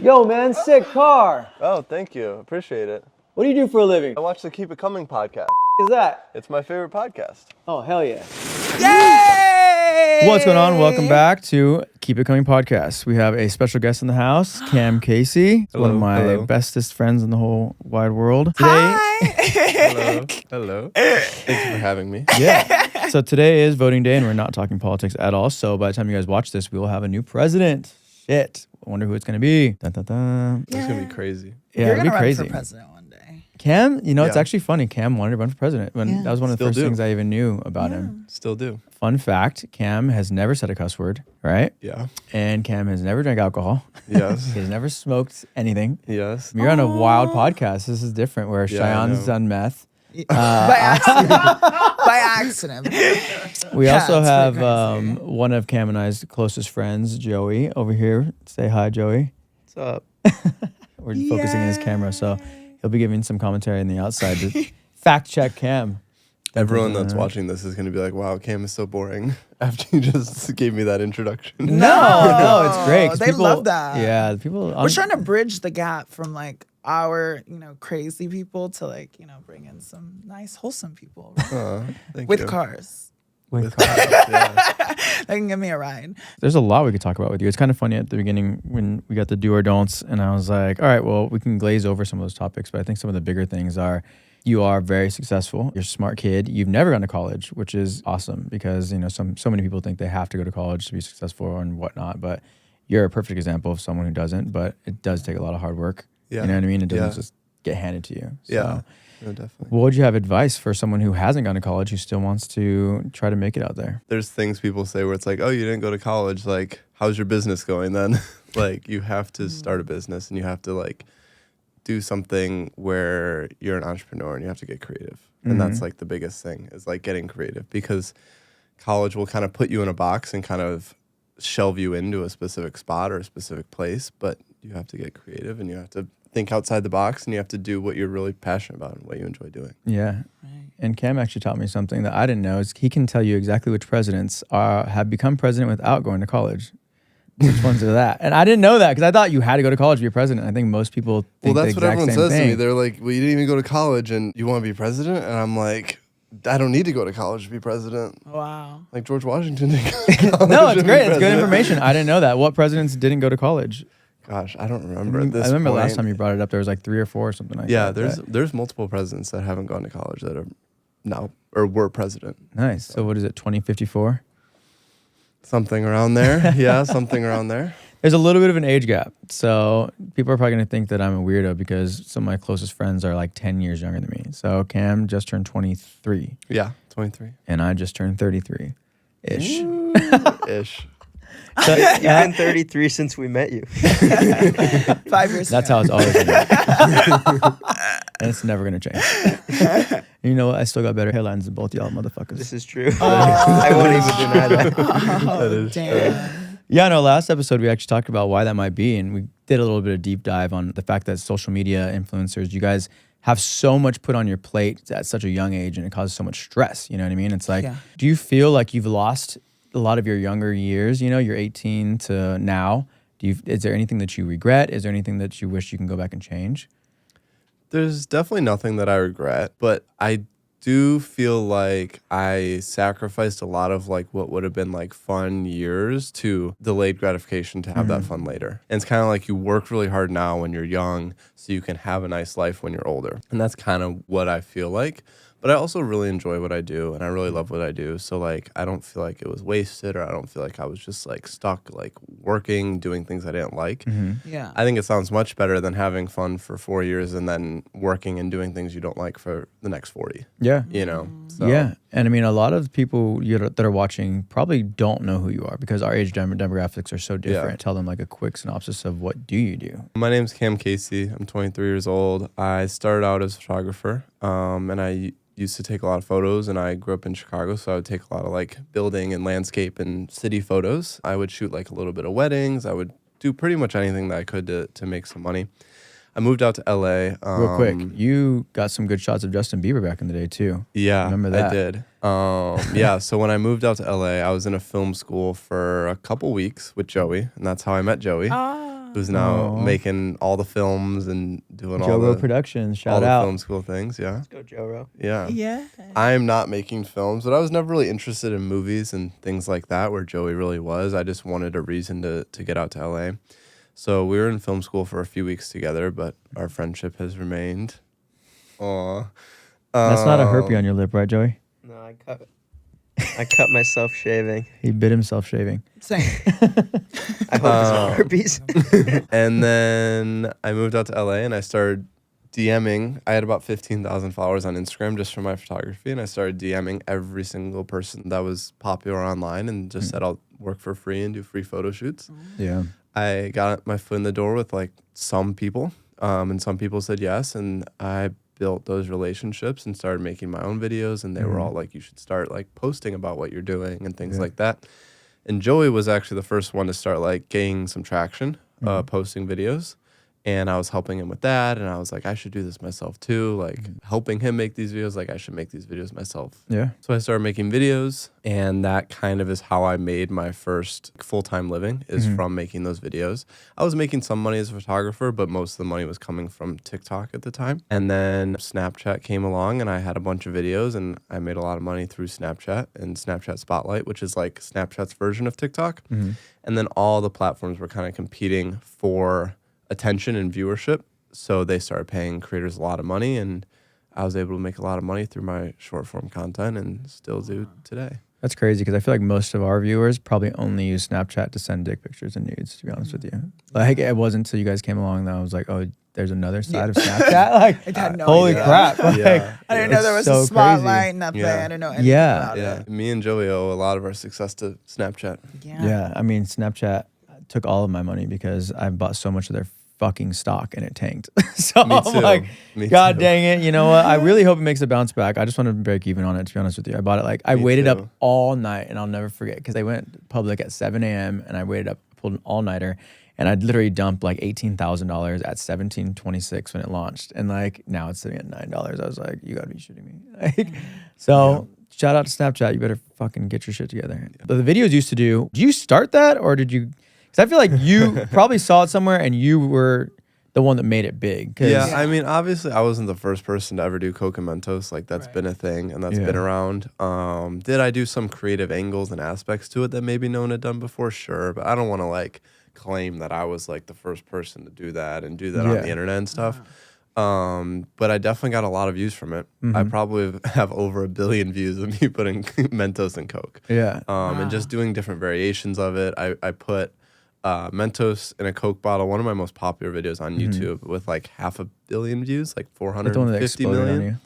Yo, man, sick car. Oh, thank you. Appreciate it. What do you do for a living? I watch the Keep It Coming podcast. Is that? It's my favorite podcast. Oh, hell yeah. Yay! What's going on? Welcome back to Keep It Coming podcast. We have a special guest in the house, Cam Casey. One of my bestest friends in the whole wide world. Today, Hello. Thank you for having me. yeah. So today is voting day, and we're not talking politics at all. So by the time you guys watch this, we will have a new president. Shit. I wonder who it's going to be. Dun, dun, dun. It's going to be crazy. Yeah, You're it'll be gonna crazy. run for president one day. Cam, it's Yeah. actually funny. Cam wanted to run for president. That was one of the Still first do. things I even knew about him. Still do. Fun fact, Cam has never said a cuss word, right? Yeah. And Cam has never drank alcohol. Yes. He's never smoked anything. Yes. You're on a wild podcast. This is different where Yeah, I Shayan's know. done meth. By accident. By accident. We Yeah, also it's have pretty crazy. one of Cam and I's closest friends, Joey, over here. Say hi, Joey. What's up? We're focusing on his camera, so he'll be giving some commentary on the outside to fact check Cam. Everyone that's watching this is going to be like, wow, Cam is so boring after you just gave me that introduction. No, it's great. 'cause They love that. Yeah, people. We're trying to bridge the gap from like our, crazy people to like, bring in some nice, wholesome people Thank with you. cars. With Yeah. They can give me a ride. There's a lot we could talk about with you. It's kind of funny at the beginning when we got the do or don'ts, and I was like, all right, well, we can glaze over some of those topics, but I think some of the bigger things are you are very successful. You're a smart kid. You've never gone to college, which is awesome because, so many people think they have to go to college to be successful and whatnot, but you're a perfect example of someone who doesn't, but it does take a lot of hard work. Yeah. You know what I mean? It doesn't Yeah. just get handed to you. So, Yeah. No, definitely. what would you have advice for someone who hasn't gone to college who still wants to try to make it out there? There's things people say where it's like, oh, you didn't go to college. Like, how's your business going then? Like, you have to start a business and you have to like do something where you're an entrepreneur and you have to get creative. And that's like the biggest thing is like getting creative because college will kind of put you in a box and kind of shelve you into a specific spot or a specific place, but you have to get creative and you have to think outside the box and you have to do what you're really passionate about and what you enjoy doing. Yeah. And Cam actually taught me something that I didn't know is he can tell you exactly which presidents have become president without going to college. Which ones are that? And I didn't know that because I thought you had to go to college to be a president. I think most people think Well, that's the what exact everyone same says to me. thing. They're like, well, you didn't even go to college and you want to be president? And I'm like, I don't need to go to college to be president. Wow. Like George Washington didn't go to college. No, it's to be great. It's good president. information. I didn't know that. What presidents didn't go to college? Gosh, I don't remember. I At this remember point. last time you brought it up, there was like 3 or 4 or something like Yeah, that. there's multiple presidents that haven't gone to college that are now or were president. Nice. So what is it, 2054? Something around there. Yeah, something around there. There's a little bit of an age gap. So people are probably going to think that I'm a weirdo because some of my closest friends are like 10 years younger than me. So Cam just turned 23 Yeah, 23. and I just turned 33-ish. Ish. So, You've been 33 since we met you. 5 years that's ago. how it's always going to be. And it's never going to change. And you know what? I still got better hairlines than both y'all motherfuckers. This is true. I won't even deny that. That is Damn. Yeah, no, last episode we actually talked about why that might be, and we did a little bit of deep dive on the fact that social media influencers, you guys have so much put on your plate at such a young age, and it causes so much stress. You know what I mean? It's like, Yeah. do you feel like you've lost a lot of your younger years? You're 18 to now. Is there anything that you regret? Is there anything that you wish you can go back and change? There's definitely nothing that I regret, but I do feel like I sacrificed a lot of like what would have been like fun years to delayed gratification to have that fun later. And it's kind of like you work really hard now when you're young so you can have a nice life when you're older. And that's kind of what I feel like. But I also really enjoy what I do and I really love what I do. So like I don't feel like it was wasted or I don't feel like I was just like stuck like working, doing things I didn't like. Yeah. I think it sounds much better than having fun for 4 years and then working and doing things you don't like for the next 40. Yeah. So, Yeah. And I mean, a lot of people that are watching probably don't know who you are because our age demographics are so different. Yeah. Tell them like a quick synopsis of what do you do? My name's Cam Casey. I'm 23 years old. I started out as a photographer and I used to take a lot of photos and I grew up in Chicago, so I would take a lot of like building and landscape and city photos. I would shoot like a little bit of weddings. I would do pretty much anything that I could to make some money. I moved out to LA. Real quick, you got some good shots of Justin Bieber back in the day too. Yeah, Remember that? I did. Yeah, so when I moved out to LA, I was in a film school for a couple weeks with Joey, and that's how I met Joey. who's now Aw. making all the films and doing all Joe the Productions, all shout the out. film school things. Yeah, Let's go, Joe. yeah. Yeah. I'm not making films, but I was never really interested in movies and things like that, where Joey really was. I just wanted a reason to get out to LA. So we were in film school for a few weeks together, but our friendship has remained. Aw. That's not a herpy on your lip, right, Joey? No, I cut myself shaving. He bit himself shaving. Same. I hope it's not herpes. And then I moved out to LA and I started DMing. I had about 15,000 followers on Instagram just for my photography, and I started DMing every single person that was popular online and just said I'll work for free and do free photo shoots. Yeah. I got my foot in the door with like some people, and some people said yes, and I built those relationships and started making my own videos, and they were all like, you should start like posting about what you're doing and things like that. And Joey was actually the first one to start like gaining some traction, posting videos. And I was helping him with that, and I was like, I should do this myself too. Like helping him make these videos, like I should make these videos myself. Yeah. So I started making videos, and that kind of is how I made my first full-time living, is from making those videos. I was making some money as a photographer, but most of the money was coming from TikTok at the time. And then Snapchat came along, and I had a bunch of videos, and I made a lot of money through Snapchat and Snapchat Spotlight, which is like Snapchat's version of TikTok. And then all the platforms were kind of competing for attention and viewership, so they started paying creators a lot of money, and I was able to make a lot of money through my short form content, and still do today. That's crazy because I feel like most of our viewers probably only use Snapchat to send dick pictures and nudes, to be honest with you. Like, it wasn't until you guys came along that I was like, oh, there's another side of Snapchat? Like, I had no holy idea. crap. Like, I didn't know there was it's a so crazy. spotlight, nothing. Yeah. I didn't know anything Yeah. about Yeah, it. me and Joey owe a lot of our success to Snapchat. Yeah. I mean, Snapchat took all of my money because I bought so much of their fucking stock and it tanked. So Me I'm too. like, Me God too. dang it. You know what? I really hope it makes a bounce back. I just want to break even on it, to be honest with you. I bought it like, I Me waited too. up all night, and I'll never forget because they went public at 7 a.m. and I waited up, pulled an all-nighter, and I'd literally dumped like $18,000 at $17.26 when it launched. And like now it's sitting at $9. I was like, you gotta be shitting me. Like, so shout out to Snapchat. You better fucking get your shit together. But the videos used to do you start that, or did you? Because I feel like you probably saw it somewhere and you were the one that made it big. Yeah, I mean, obviously, I wasn't the first person to ever do Coke and Mentos. Like, that's Right. been a thing, and that's Yeah. been around. Did I do some creative angles and aspects to it that maybe no one had done before? Sure, but I don't want to, like, claim that I was, like, the first person to do that and do that on Yeah. the internet and stuff. But I definitely got a lot of views from it. I probably have over 1 billion views of me putting Mentos and Coke. Yeah. And just doing different variations of it. I put Mentos in a Coke bottle, one of my most popular videos on YouTube, with like 500 million views, like Like the one that 450 exploded on million. you.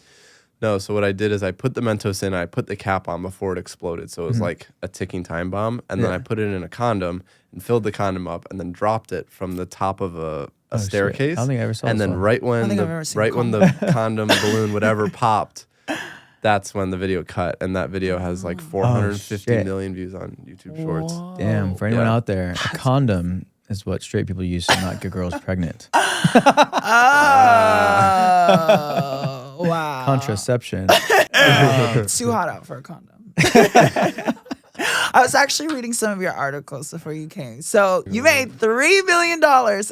No, so what I did is I put the Mentos in, I put the cap on before it exploded. So it was like a ticking time bomb. And then Yeah. I put it in a condom and filled the condom up and then dropped it from the top of a Oh, shit. staircase. I don't think I ever saw And this then one. right I when think I've ever seen the condom balloon, whatever, popped, that's when the video cut. And that video has like 450 shit. million views on YouTube Shorts. Damn, for anyone Yeah. out there, a condom is what straight people use to not get girls pregnant. Oh, wow. Contraception. It's too hot out for a condom. I was actually reading some of your articles before you came. So you made $3 million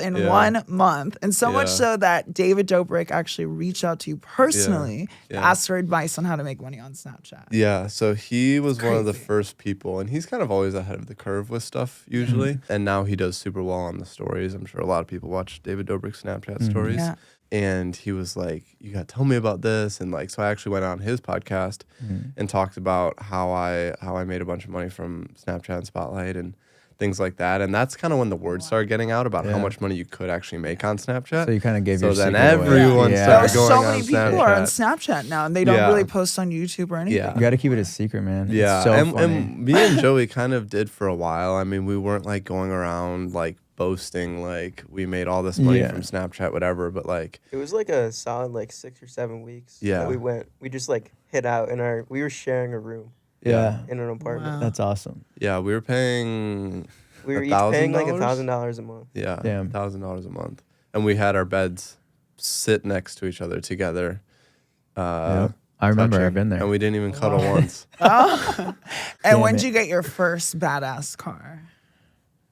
in Yeah. 1 month. And so much Yeah. so that David Dobrik actually reached out to you personally to Yeah. ask for advice on how to make money on Snapchat. Yeah, so he was one of the crazy. first people, and he's kind of always ahead of the curve with stuff usually. And now he does super well on the stories. I'm sure a lot of people watch David Dobrik's Snapchat stories. Yeah. And he was like, "You got to tell me about this." And like, so I actually went on his podcast and talked about how I made a bunch of money from Snapchat and Spotlight and things like that. And that's kind of when the word started getting out about how Yeah. much money you could actually make on Snapchat. So you kind of gave So your then secret away. everyone Yeah. started There's going so on many people are on Snapchat. Snapchat now, and they don't Yeah. really post on YouTube or anything. Yeah. You got to keep it a secret, man. Yeah, It's so and funny. me and Joey kind of did for a while. I mean, we weren't like going around like boasting like we made all this money Yeah. from Snapchat, whatever. But like, It was like a solid like 6 or 7 weeks. Yeah. That we just like hid out we were sharing a room yeah. in an apartment. Wow. That's awesome. yeah, we were paying. We were each paying like $1,000? $1,000 a month. Yeah, Damn. $1,000 a month, and we had our beds sit next to each other together. Yep. I remember. touching, I've been there. and we didn't even cuddle once. And Damn when it. did you get your first badass car?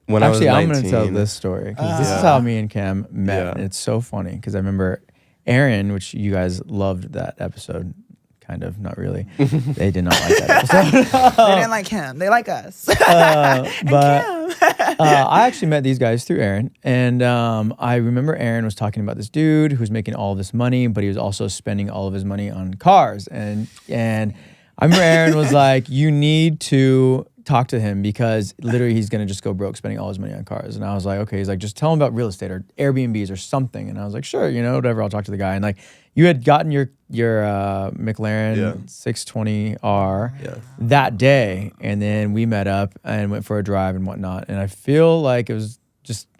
when I was Actually, 19. I'm going to tell this story because this is how me and Cam met. Yeah. And it's so funny because I remember Aaron, which you guys loved that episode. Kind of, not really. They did not like that episode. They didn't like him. They like us. But I actually met these guys through Aaron, and I remember Aaron was talking about this dude who was making all this money, but he was also spending all of his money on cars. And I remember Aaron was like, "You need to talk to him because literally he's gonna just go broke spending all his money on cars." And I was like, "Okay." He's like, "Just tell him about real estate or Airbnbs or something." And I was like, "Sure, whatever. I'll talk to the guy." And like, you had gotten your McLaren 620R that day, and then we met up and went for a drive and whatnot. And I feel like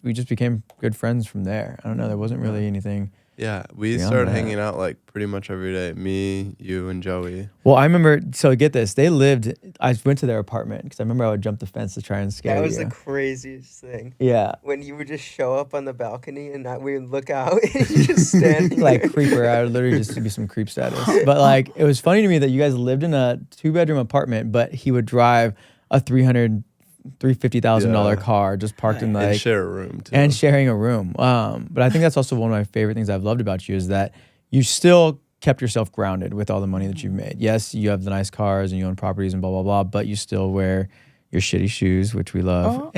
we just became good friends from there. I don't know. There wasn't really anything. Yeah, we beyond started that. hanging out like pretty much every day. Me, you, and Joey. Well, I remember. So get this. I went to their apartment because I remember I would jump the fence to try and scare That was you. the craziest thing. Yeah. When you would just show up on the balcony and we would look out and you just standing Like there. creeper. I would literally just be some creep status. But like, it was funny to me that you guys lived in a 2-bedroom apartment, but he would drive a $350,000 car just parked in like And share a room too. and sharing a room. But I think that's also one of my favorite things I've loved about you is that you still kept yourself grounded with all the money that you've made. Yes, you have the nice cars and you own properties and blah blah blah, but you still wear your shitty shoes, which we love.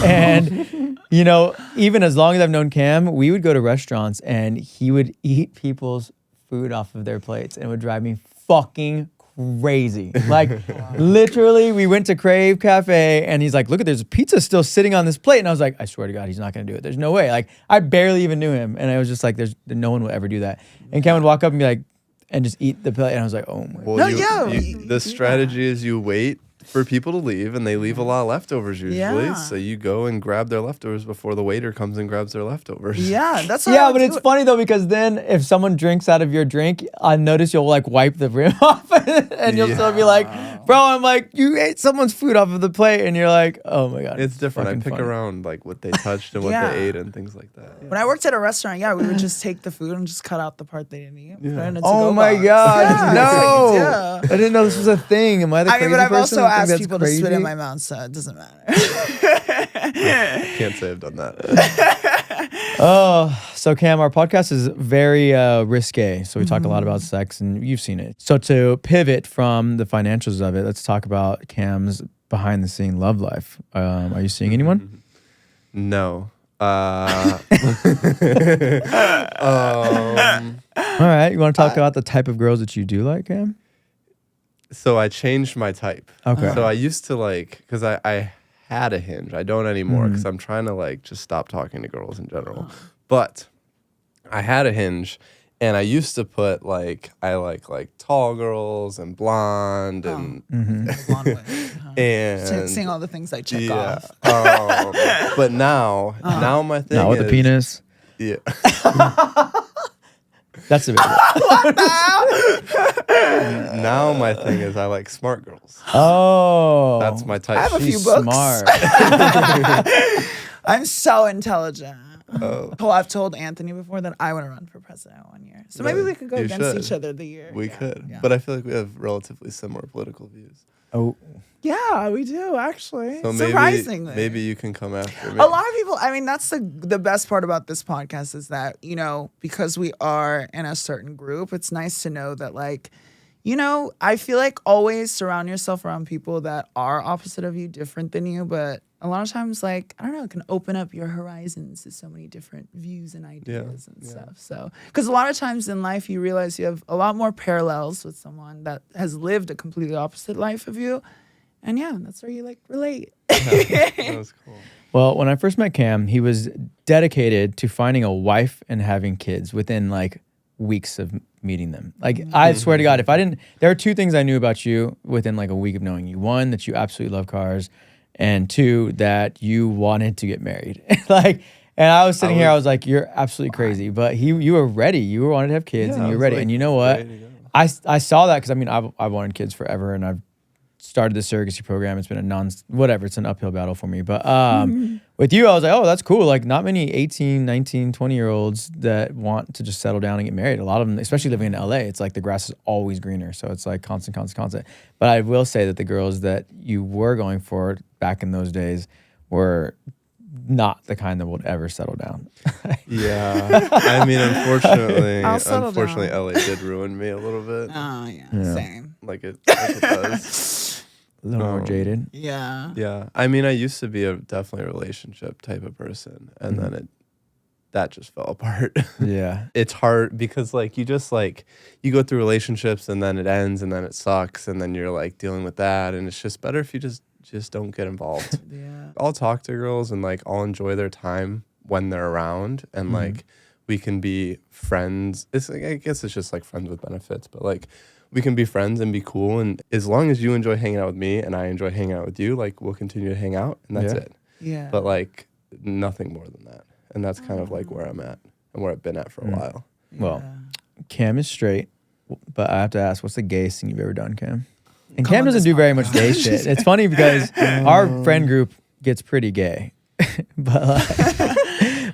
And even as long as I've known Cam, we would go to restaurants and he would eat people's food off of their plates and it would drive me fucking crazy. Like literally we went to Crave Cafe and he's like, "Look, there's a pizza still sitting on this plate." And I was like, "I swear to God, he's not gonna do it. There's no way." Like I barely even knew him. And I was just like, no one will ever do that. And Cam would walk up and be like, and just eat the plate. And I was like, "Oh my God." Well, the strategy is you wait for people to leave, and they leave a lot of leftovers usually. Yeah. So you go and grab their leftovers before the waiter comes and grabs their leftovers. Yeah, that's what I Yeah, would but do it's it. funny though because then if someone drinks out of your drink, I notice you'll like wipe the rim off and you'll still be like, "Bro," I'm like, "You ate someone's food off of the plate," and you're like, "Oh my God." It's different. I fucking pick funny. around like what they touched and what Yeah. they ate and things like that. When I worked at a restaurant, we would just take the food and just cut out the part they didn't eat. Put it in a Oh to-go my box. God, Yeah, no! that's what you do. I didn't know this was a thing. Am I the I crazy mean, but I've person also that think asked that's people to spit in crazy? my mouth, so it doesn't matter. Can't say I've done that. Oh, so Cam, our podcast is very risque. So we talk a lot about sex, and you've seen it. So to pivot from the financials of it, let's talk about Cam's behind-the-scene love life. Are you seeing anyone? No. All right, you want to talk about the type of girls that you do like, Cam? So I changed my type. Okay. So I used to like, because I had a Hinge. I don't anymore because I'm trying to like just stop talking to girls in general. But I had a Hinge, and I used to put like, I like tall girls and blonde and Blonde women, huh? and Seeing all the things I check yeah. off. But now my thing Not with is, the penis. Yeah. That's a bit. Now my thing is I like smart girls. Oh, That's my type. I have a few she's books. smart. I'm so intelligent. Oh. Oh, I've told Anthony before that I want to run for president one year. So maybe we could go You against should. each other the year. We Yeah, could, yeah. but I feel like we have relatively similar political views. Oh, Yeah, we do actually. So Surprisingly. maybe you can come after me. A lot of people, I mean, that's the best part about this podcast is that, because we are in a certain group, it's nice to know that, like, I feel like always surround yourself around people that are opposite of you, different than you, but a lot of times, like, I don't know, it can open up your horizons to so many different views and ideas and stuff. So, because a lot of times in life, you realize you have a lot more parallels with someone that has lived a completely opposite life of you. And yeah, that's where you like relate. That was cool. well, when I first met Cam, he was dedicated to finding a wife and having kids within like weeks of meeting them. Like, I swear to God, there are two things I knew about you within like a week of knowing you. One, that you absolutely love cars, and two, that you wanted to get married. And I was sitting here, I was like, "You're absolutely crazy," but you were ready. You wanted to have kids, and I you were was, ready. like, And you know what? ready to go. I saw that because I mean I've wanted kids forever, and I've started the surrogacy program. It's been it's an uphill battle for me. But with you, I was like, oh, that's cool. Like, not many 18, 19, 20-year-olds that want to just settle down and get married. A lot of them, especially living in LA, it's like the grass is always greener. So it's like constant. But I will say that the girls that you were going for back in those days were not the kind that would ever settle down. Yeah. I mean, unfortunately, I'll settle down. LA did ruin me a little bit. Oh yeah, Yeah. same. Like it does. A little more jaded. Yeah. Yeah. I mean, I used to be definitely a relationship type of person, and then that just fell apart. Yeah. It's hard because like you just like you go through relationships and then it ends and then it sucks and then you're like dealing with that, and it's just better if you just don't get involved. Yeah. I'll talk to girls and like I'll enjoy their time when they're around, and like we can be friends. It's like, I guess it's just like friends with benefits, but like we can be friends and be cool, and as long as you enjoy hanging out with me and I enjoy hanging out with you, like we'll continue to hang out, and that's it. Yeah. But like nothing more than that. And that's kind of like where I'm at and where I've been at for a while. Well, Cam is straight, but I have to ask, what's the gayest thing you've ever done, Cam? And Come Cam on doesn't this do very podcast. much gay shit. It's funny because our friend group gets pretty gay,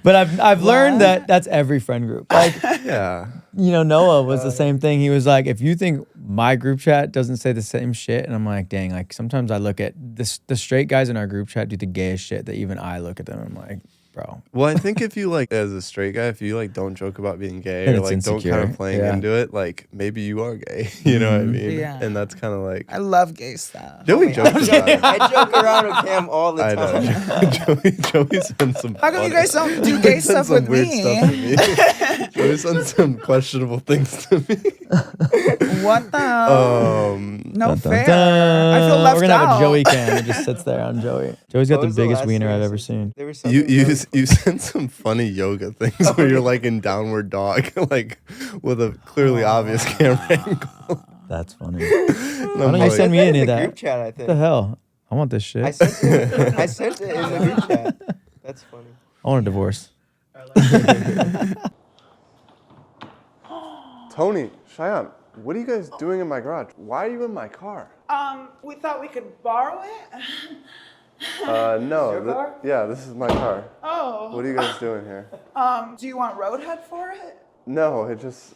but I've learned that that's every friend group. Like, Yeah. you know, Noah was the same thing. He was like, if you think my group chat doesn't say the same shit, and I'm like, dang, like sometimes I look at the straight guys in our group chat do the gayest shit that even I look at them. I'm like, bro. Well, I think if you like, as a straight guy, if you like don't joke about being gay Then or it's like don't insecure. kind of playing Yeah. into it, like maybe you are gay. You know what I mean? Yeah. And that's kind of like I love gay stuff. Joey jokes about it. I joke around with Cam all the I time. know. Joey sends some. How come you funny- guys don't do gay sends stuff some with weird me? stuff to me. Joey sends some questionable things to me. What the hell? No Dun, dun, fair. dun. I feel left We're gonna have out. a Joey Cam that just sits there on Joey. Joey's got What the was the biggest last wiener thing I've you ever said? seen. There was You something really you sent some funny yoga things where you're like in downward dog, like with a clearly obvious camera angle. That's funny. And Why I'm don't you send me in any the of group that? chat, I What the think. hell? I want this shit. I sent it in the group chat. That's funny. I want a divorce. Tony, Shayan, what are you guys doing in my garage? Why are you in my car? We thought we could borrow it. No. Your car? Yeah, this is my car. Oh. What are you guys doing here? Do you want Roadhead for it? No, I just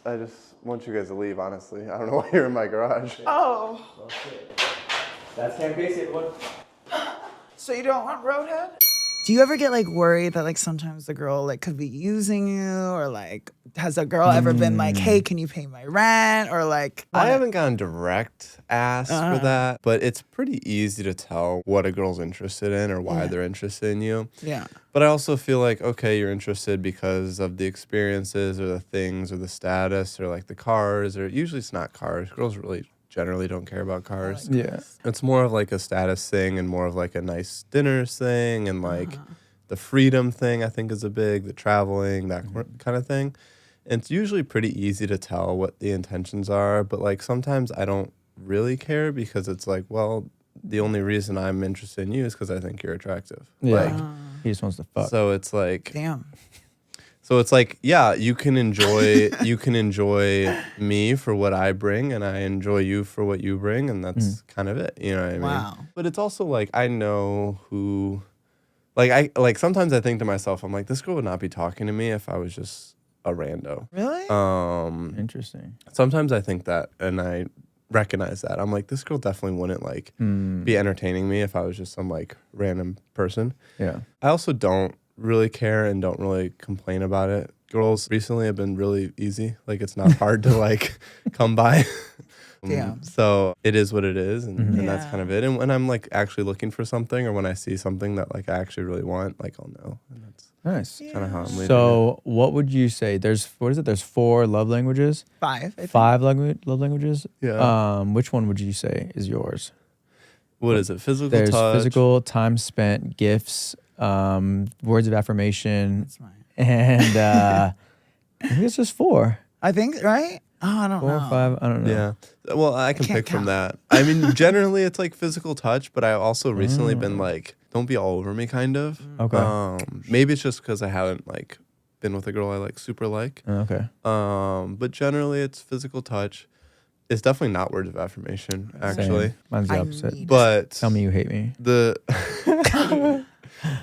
want you guys to leave, honestly. I don't know why you're in my garage. Oh. That's Cam Casey, everyone. So you don't want Roadhead? Do you ever get like worried that like sometimes the girl like could be using you, or like has a girl ever been like, hey, can you pay my rent, or like I haven't gotten direct ask for that, but it's pretty easy to tell what a girl's interested in or why they're interested in you. Yeah. But I also feel like, okay, you're interested because of the experiences or the things or the status or like the cars, or usually it's not cars. Girls really generally don't care about cars. Yeah. It's more of like a status thing and more of like a nice dinners thing, and like the freedom thing I think is the traveling, that kind of thing. And it's usually pretty easy to tell what the intentions are, but like sometimes I don't really care because it's like, well, the only reason I'm interested in you is because I think you're attractive. Yeah. Like, He just wants to fuck. so it's like, Damn. so it's like, yeah, you can enjoy me for what I bring, and I enjoy you for what you bring, and that's kind of it. You know what I mean? Wow. But it's also like I know who, like sometimes I think to myself, I'm like, this girl would not be talking to me if I was just a rando. Really? Interesting. Sometimes I think that, and I recognize that. I'm like, this girl definitely wouldn't like be entertaining me if I was just some like random person. Yeah. I also don't really care and don't really complain about it. Girls recently have been really easy. Like it's not hard to like come by. Damn. So it is what it is, and that's Yeah. kind of it. And when I'm like actually looking for something, or when I see something that like I actually really want, like I'll know. And that's Nice. kind of how I'm leaving it. So what would you say? There's 4 love languages. 5. I think. 5 love languages. Yeah. Which one would you say is yours? What is it? Physical There's touch. physical, time spent, gifts, words of affirmation, That's mine. and I think it's just 4. I think, right? Oh, I don't 4 know. or 5. I don't know. Yeah. Well, I can Can't pick from count. that. I mean, generally it's like physical touch, but I also recently been like, don't be all over me, kind of. Okay. Maybe it's just because I haven't like been with a girl I like super like. Okay. But generally it's physical touch. It's definitely not words of affirmation, actually. Same. Mine's the I opposite. need- But Tell me you hate me. the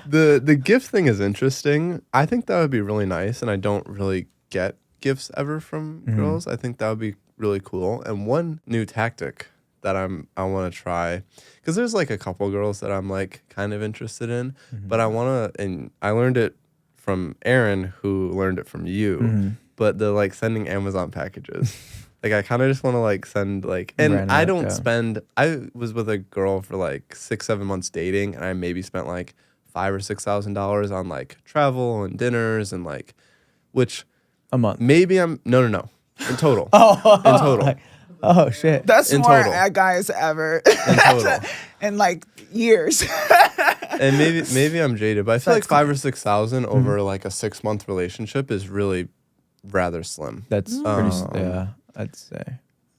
the gift thing is interesting. I think that would be really nice, and I don't really get gifts ever from girls. I think that would be really cool. And one new tactic that I want to try, because there's like a couple girls that I'm like kind of interested in, but I want to, and I learned it from Aaron, who learned it from you, but the like sending Amazon packages. Like I kind of just want to like send like, and Random, I don't yeah. spend. I was with a girl for like 6-7 months dating, and I maybe spent like $5,000 or $6,000 on like travel and dinners and like, which A month. maybe I'm no in total. Oh, In total. like, oh shit. That's In more total. guys ever In total. in like years. And maybe I'm jaded, but I feel like That's 5,000 or 6,000 over like a 6-month relationship is really rather slim. That's pretty. Yeah, I'd say.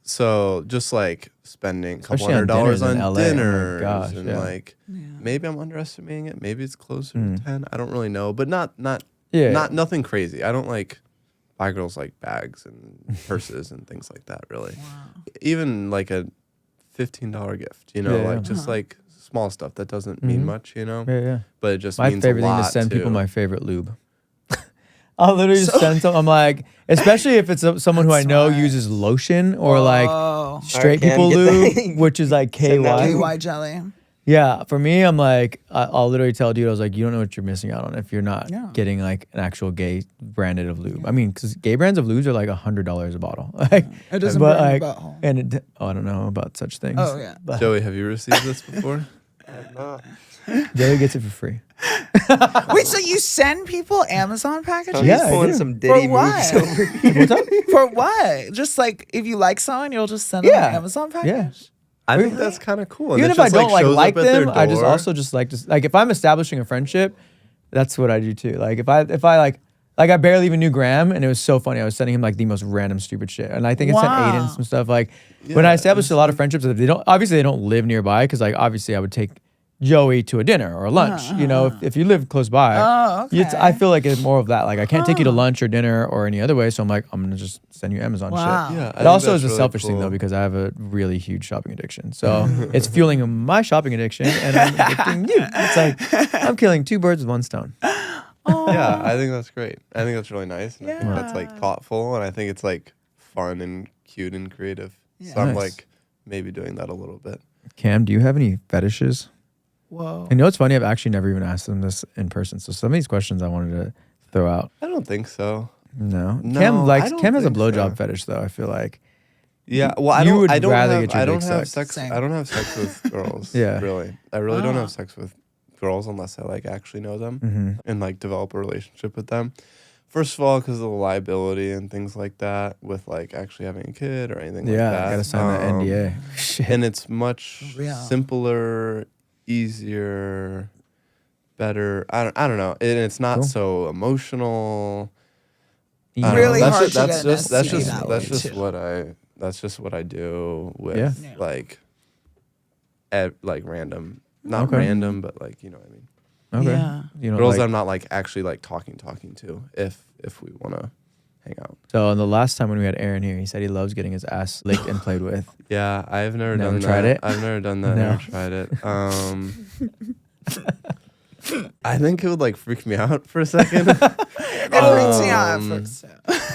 So just like spending a couple Especially on $100 dinners in on LA. Oh my dinners gosh, and yeah. like maybe I'm underestimating it. Maybe it's closer to 10. I don't really know, but not Yeah. nothing crazy. I don't like buy girls like bags and purses and things like that. Really, even like a $15 gift. You know, Yeah, like yeah. just like small stuff that doesn't mean much. You know, Yeah, yeah. but it just My means favorite a lot thing to send people too. my favorite lube. I'll literally just send some. I'm like, especially if it's someone who I know Smart. uses lotion or like Oh, straight Cam, people get lube, that. which is like Send that KY. lube. KY jelly. Yeah, for me, I'm like, I'll literally tell a dude, I was like, you don't know what you're missing out on if you're not Yeah. getting like an actual gay branded of lube. I mean, because gay brands of lubes are like $100 a bottle. Like, It doesn't but burn like, your butthole. and I don't know about such things. Oh, yeah. But Joey, have you received this before? I'm not. Joey gets it for free. Wait, so you send people Amazon packages? Yeah, He's I pulling do. some Diddy For what? moves over. What's up? For what? Just like if you like someone, you'll just send them Yeah. an Amazon package? Yeah. I think that's kind of cool. And Even it if I just, don't shows like up at their them, I just door. also just like if I'm establishing a friendship, that's what I do too. Like if I like I barely even knew Graham, and it was so funny. I was sending him like the most random stupid shit, and I think I sent Wow. Aiden some stuff. Like when I established a lot of friendships, they don't live nearby, because like obviously I would take Joey to a dinner or a lunch. You know, if you live close by, Oh, okay. I feel like it's more of that. Like I can't take you to lunch or dinner or any other way, so I'm like, I'm gonna just send you Amazon Wow. shit. Yeah, I It think also that's is a really selfish thing cool. though, because I have a really huge shopping addiction. So it's fueling my shopping addiction, and I'm addicting you. It's like I'm killing two birds with one stone. Yeah, I think that's great. I think that's really nice. And I think that's like Yeah. thoughtful, and I think it's like fun and cute and creative. Yeah. So I'm Nice. like maybe doing that a little bit. Cam, do you have any fetishes? Whoa. I know it's funny. I've actually never even asked them this in person. So some of these questions I wanted to throw out. I don't think so. No, No, Cam I don't Cam has a think blowjob so. fetish though. I feel like. Yeah, well, I You don't. would I don't rather have. get your I don't dick have sucked. sex. Same. I don't have sex with girls. Yeah. really. I really don't Ah. have sex with girls unless I like actually know them Mm-hmm. and like develop a relationship with them. First of all, because of the liability and things like that, with like actually having a kid or anything like Yeah, that. I gotta sign that NDA. Shit. And it's much Yeah. simpler, easier, better. I don't know. And it's not Cool. so emotional. I don't Really know. hard That's to just, get that's an just, STD that's that just, way, that's just too. what I. That's just what I do with Yeah. like, like random, not Okay. random, but like you know what I mean. Okay. Yeah. You know, Girls like, I'm not like actually like talking to if we want to hang out. so the last time when we had Aaron here, he said he loves getting his ass licked and played with. Yeah, I've never Never done tried that. it? I've never done that. No. Never tried it. I think it would like freak me out for a second. It freaks me out at first.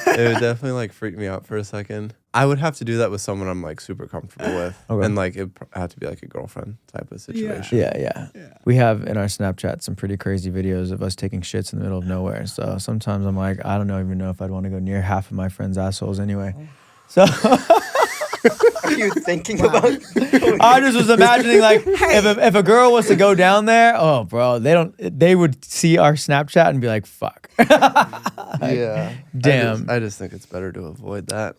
It would definitely like freak me out for a second. I would have to do that with someone I'm like super comfortable with, Okay. and like it had to be like a girlfriend type of situation. Yeah. We have in our Snapchat some pretty crazy videos of us taking shits in the middle of nowhere. So sometimes I'm like, I don't even know if I'd want to go near half of my friends' assholes anyway. So Are you thinking about? I just was imagining like if a girl was to go down there, oh bro, they would see our Snapchat and be like, fuck. Yeah. Damn. I just think it's better to avoid that.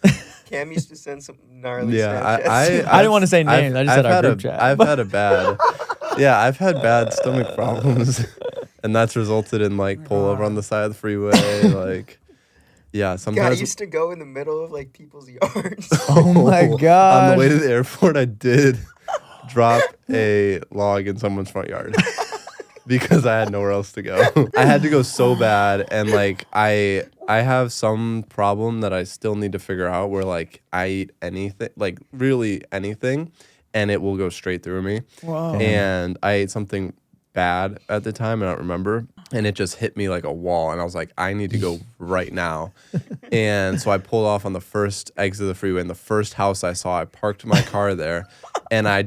Cam used to send some gnarly Yeah, Snapchats. I didn't want to say names. I just said our had group a, chat. I've had a bad, yeah, I've had bad stomach problems, and that's resulted in like pull over on the side of the freeway, like, yeah, God, I sometimes. used to go in the middle of like people's yards. Oh my god. On the way to the airport, I did drop a log in someone's front yard because I had nowhere else to go. I had to go so bad, and like I have some problem that I still need to figure out where like I eat anything, like really anything, and it will go straight through me. Whoa. And I ate something bad at the time, I don't remember, and it just hit me like a wall, and I was like, I need to go right now. And so I pulled off on the first exit of the freeway, and the first house I saw, I parked my car there, and I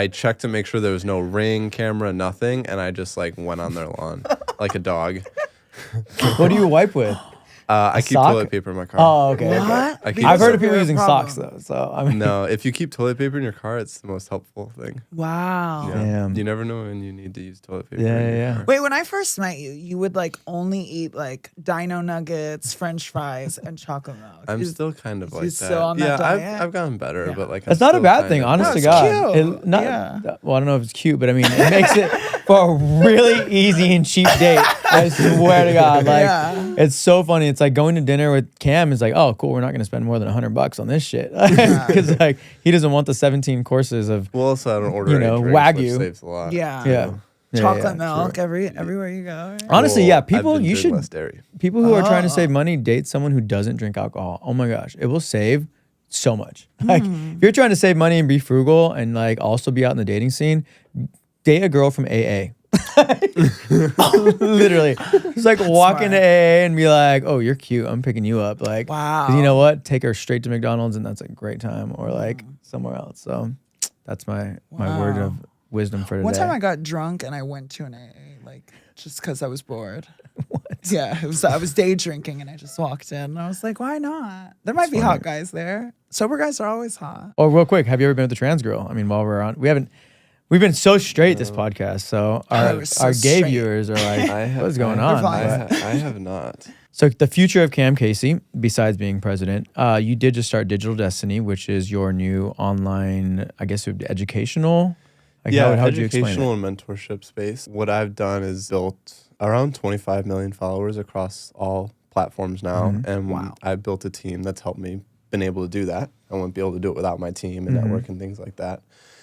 checked to make sure there was no ring camera, nothing, and I just like went on their lawn like a dog. What do you wipe with? I keep sock? toilet paper in my car. Oh, okay. okay. What? I keep I've heard it- of people Your using problem. socks though. So I mean, No, if you keep toilet paper in your car, it's the most helpful thing. Wow. Yeah. Damn. You never know when you need to use toilet paper. Yeah, in your yeah. car. Wait, when I first met you, you would like only eat like dino nuggets, French fries, and chocolate milk. I'm Is- still kind of is like he that. still on that yeah, diet? I've gotten better, Yeah. but like that's I'm not a still bad kind thing, of- honest to it's God. cute. Not, Yeah. Well, I don't know if it's cute, but I mean, it makes it for a really easy and cheap date. I swear to God, like Yeah. it's so funny. It's like going to dinner with Cam is like, oh, cool. We're not going to spend more than $100 on this shit because like he doesn't want the 17 courses of Well, also I don't order You any know, drinks, which Wagyu. saves a lot. Yeah. yeah. Yeah, Chocolate yeah, milk true. everywhere you go. Right? Honestly, Well, yeah, I've people been you doing should less dairy. people who are trying to Oh. save money date someone who doesn't drink alcohol. Oh my gosh, it will save so much. Like if you're trying to save money and be frugal and like also be out in the dating scene, date a girl from AA. Literally, just like walk smart. into AA and be like, "Oh, you're cute. I'm picking you up." Like, 'cause you know what? Take her straight to McDonald's and that's a great time, or like somewhere else. So that's my word Wow. of wisdom for today. One time I got drunk and I went to an AA, like just because I was bored. What? Yeah, I was day drinking and I just walked in and I was like, why not? There might be hot guys there. Sober guys are always hot. Oh, real quick, have you ever been with a trans girl? I mean, while we're on, we've been so straight this podcast. So we're so our gay straight. viewers are like, what's going They're on? fine. But- I have not. So the future of Cam Casey, besides being president, you did just start Digital Destiny, which is your new online, I guess it would be educational. Like how'd you explain educational it? and mentorship space. What I've done is built around 25 million followers across all platforms now, Mm-hmm. and Wow. I've built a team that's helped me been able to do that. I wouldn't be able to do it without my team and Mm-hmm. network and things like that.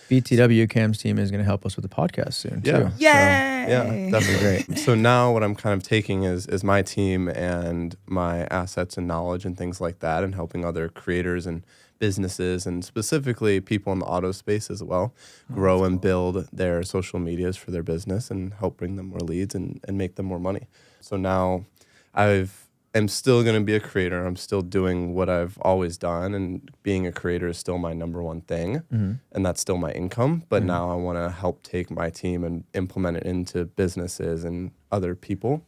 BTW Cam's team is going to help us with the podcast soon Yeah. too. Yay! Yeah, definitely. Great. So now what I'm kind of taking is my team and my assets and knowledge and things like that, and helping other creators and businesses and specifically people in the auto space as well grow and build their social medias for their business and help bring them more leads and make them more money. So now I'm still going to be a creator. I'm still doing what I've always done, and being a creator is still my number one thing, and that's still my income. But now I want to help take my team and implement it into businesses and other people,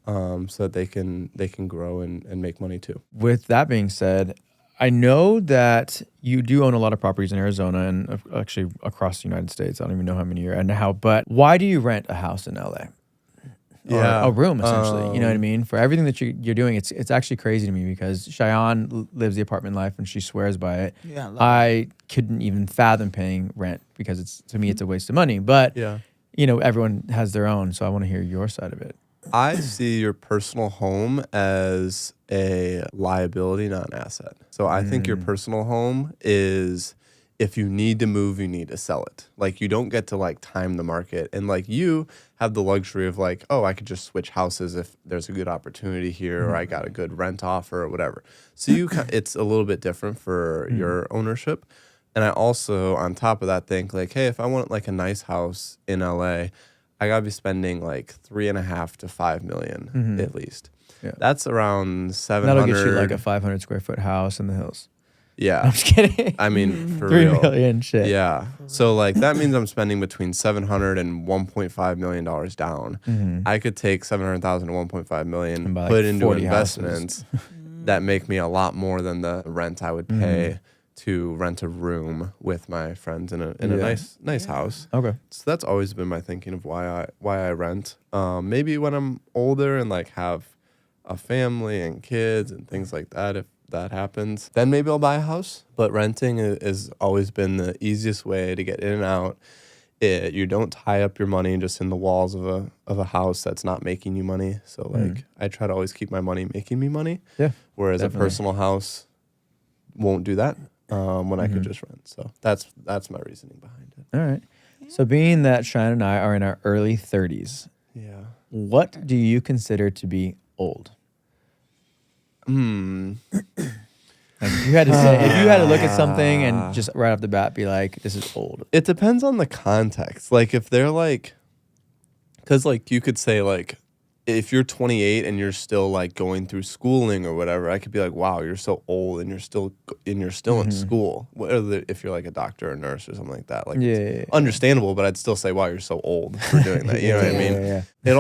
so that they can grow and make money too. With that being said, I know that you do own a lot of properties in Arizona and actually across the United States. I don't even know how many you're and how, but why do you rent a house in LA? Yeah. Or a room essentially. You know what I mean? For everything that you're doing, it's actually crazy to me because Shayan lives the apartment life and she swears by it. Yeah, love I couldn't even fathom paying rent because to me it's a waste of money. But Yeah. you know, everyone has their own, so I want to hear your side of it. I see your personal home as a liability, not an asset. So I think your personal home is, if you need to move, you need to sell it. Like, you don't get to like time the market. And like, you have the luxury of like, oh, I could just switch houses if there's a good opportunity here, or I got a good rent offer or whatever. So it's a little bit different for your ownership. And I also, on top of that, think like, hey, if I want like a nice house in LA, I gotta be spending like $3.5 to $5 million at least. Yeah. That's around 700. That'll get you like a 500 square foot house in the hills. Yeah. I'm just kidding. I mean, for 3 real. million shit. Yeah. So like that means I'm spending between $700 and $1.5 million down. I could take $700,000 to $1.5 million, And buy, like, put into 40 investments that make me a lot more than the rent I would pay to rent a room with my friends in a nice house. Okay. So that's always been my thinking of why I rent. Maybe when I'm older and like have a family and kids and things like that, if that happens, then maybe I'll buy a house. But renting has always been the easiest way to get in and out. You don't tie up your money just in the walls of a house that's not making you money. So like I try to always keep my money making me money. Yeah. Whereas definitely. a personal house won't do that when I could just rent. So that's my reasoning behind it. All right. So being that Shayan and I are in our early 30s, Yeah. what do you consider to be old? Like if you had to look at something and just right off the bat be like, this is old. It depends on the context. Like if they're like, because like you could say like if you're 28 and you're still like going through schooling or whatever, I could be like, wow, you're so old and you're still in school. Whether if you're like a doctor or nurse or something like that, like it's understandable, but I'd still say, wow, you're so old for doing that. You know what I mean? Yeah. It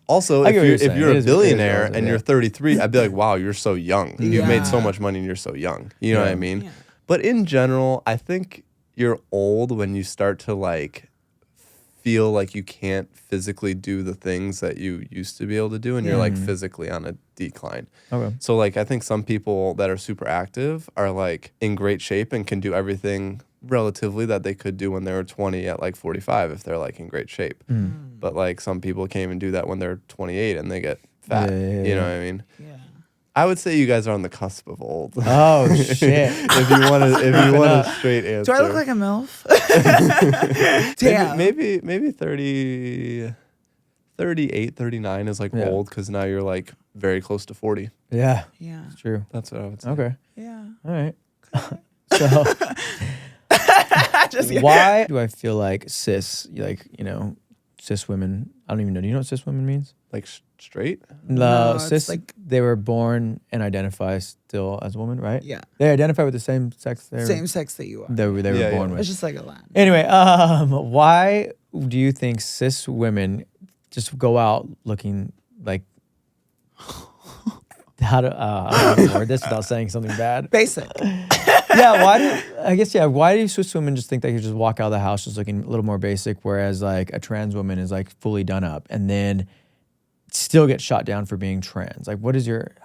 also if you're a billionaire and you're 33, I'd be like, wow, you're so young. You've made so much money and you're so young. You know what I mean? Yeah. But in general, I think you're old when you start to like feel like you can't physically do the things that you used to be able to do, and you're like physically on a decline. Okay. So like I think some people that are super active are like in great shape and can do everything relatively that they could do when they were 20 at like 45 if they're like in great shape. But like some people can't even do that when they're 28 and they get fat. You know what I mean? Yeah. I would say you guys are on the cusp of old. Oh shit! if you want a straight answer. Do I look like a MILF? Damn. Maybe 38, 39 is like old because now you're like very close to 40. Yeah. Yeah. It's true. That's what I would say. Okay. Yeah. All right. So why do I feel like cis women, I don't even know. Do you know what cis women means? Like straight? No, it's cis, like they were born and identify still as a woman, right? Yeah. They identify with the same sex. Same sex that you are. They were born with. It's just like a Latin. Anyway, why do you think cis women just go out looking like I don't know how to word this without saying something bad? Basic. Yeah, why do cis women just think they could just walk out of the house just looking a little more basic, whereas like a trans woman is like fully done up and then still get shot down for being trans? Like, what is your,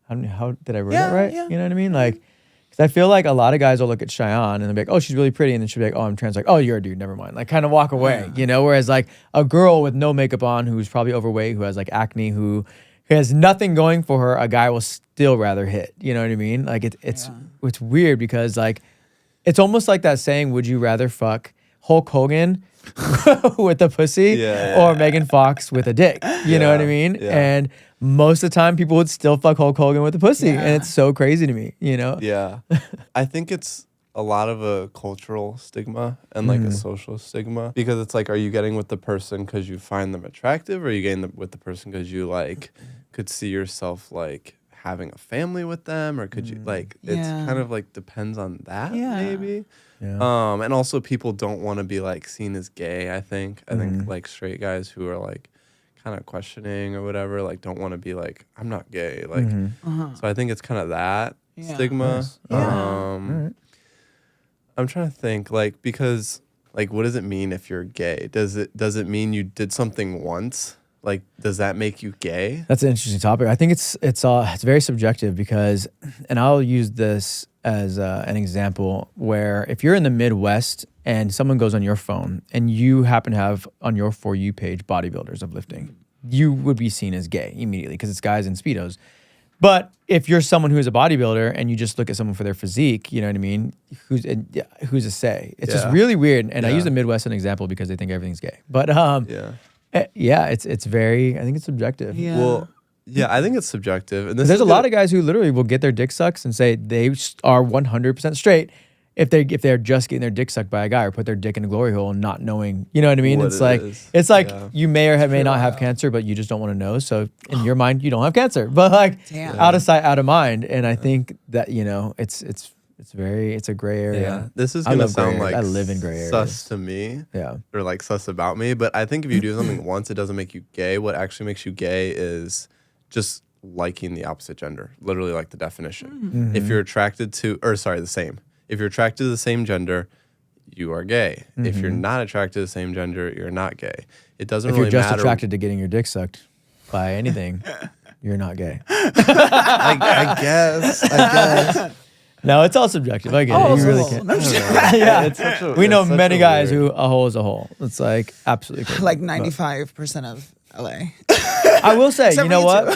how did I word that right? Yeah. You know what I mean? Like, because I feel like a lot of guys will look at Shayan and they'll be like, oh, she's really pretty. And then she'll be like, oh, I'm trans. Like, oh, you're a dude. Never mind. Like, kind of walk away, you know? Whereas like a girl with no makeup on who's probably overweight, who has like acne, who has nothing going for her, a guy will still rather hit. You know what I mean? Like, it's weird because like, it's almost like that saying, would you rather fuck Hulk Hogan with a pussy or Megan Fox with a dick? You know what I mean? Yeah. And most of the time people would still fuck Hulk Hogan with a pussy. And it's so crazy to me, you know? Yeah. I think it's a lot of a cultural stigma and like a social stigma, because it's like, are you getting with the person because you find them attractive, or are you getting with the person because you like could see yourself like having a family with them, or could you like it's kind of like depends on that maybe. And also people don't want to be like seen as gay. I think like straight guys who are like kind of questioning or whatever, like don't want to be like, I'm not gay, like so I think it's kind of that stigma. Nice. I'm trying to think, like, because like what does it mean if you're gay? Does it mean you did something once? Like, does that make you gay? That's an interesting topic. I think it's very subjective because, and I'll use this as an example where if you're in the Midwest and someone goes on your phone and you happen to have on your For You page bodybuilders of lifting, you would be seen as gay immediately because it's guys in Speedos. But if you're someone who is a bodybuilder and you just look at someone for their physique, you know what I mean? Who's to say? It's just really weird. And I use the Midwest as an example because they think everything's gay. But it's very, I think it's subjective. Yeah. Well, yeah, I think it's subjective. And there's a lot of guys who literally will get their dick sucked and say they are 100% straight if they're just getting their dick sucked by a guy, or put their dick in a glory hole and not knowing, you know what I mean? It's like you may or may not have cancer, but you just don't want to know. So in your mind, you don't have cancer, but like out of sight, out of mind. And I think that, you know, it's a gray area. Yeah. This is gonna sound like I live in gray areas. Sus to me. Yeah. Or like sus about me. But I think if you do something once, it doesn't make you gay. What actually makes you gay is just liking the opposite gender. Literally like the definition. If you're attracted to, the same. If you're attracted to the same gender, you are gay. If you're not attracted to the same gender, you're not gay. It doesn't really matter. If you're just attracted to getting your dick sucked by anything, you're not gay. I guess. No, it's all subjective. I get it. You really can't. We know many guys who a hole is a hole. It's like absolutely crazy. Like 95% of LA. I will say, you know what?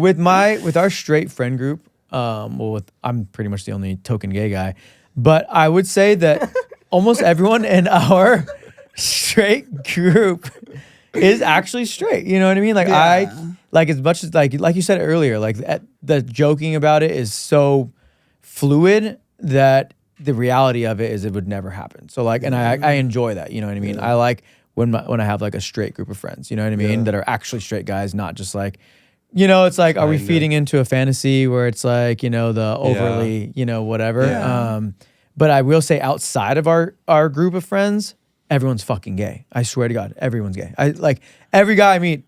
with our straight friend group, I'm pretty much the only token gay guy, but I would say that almost everyone in our straight group is actually straight. You know what I mean? Like I like, as much as like you said earlier, like the joking about it is so fluid that the reality of it is it would never happen. So like, and I enjoy that, you know what I mean? I like when I have like a straight group of friends, you know what I mean? That are actually straight guys, not just like, you know, it's like, are we feeding into a fantasy where it's like, you know, the overly, you know, whatever. Yeah. But I will say outside of our group of friends, everyone's fucking gay. I swear to God, everyone's gay. I like every guy I meet,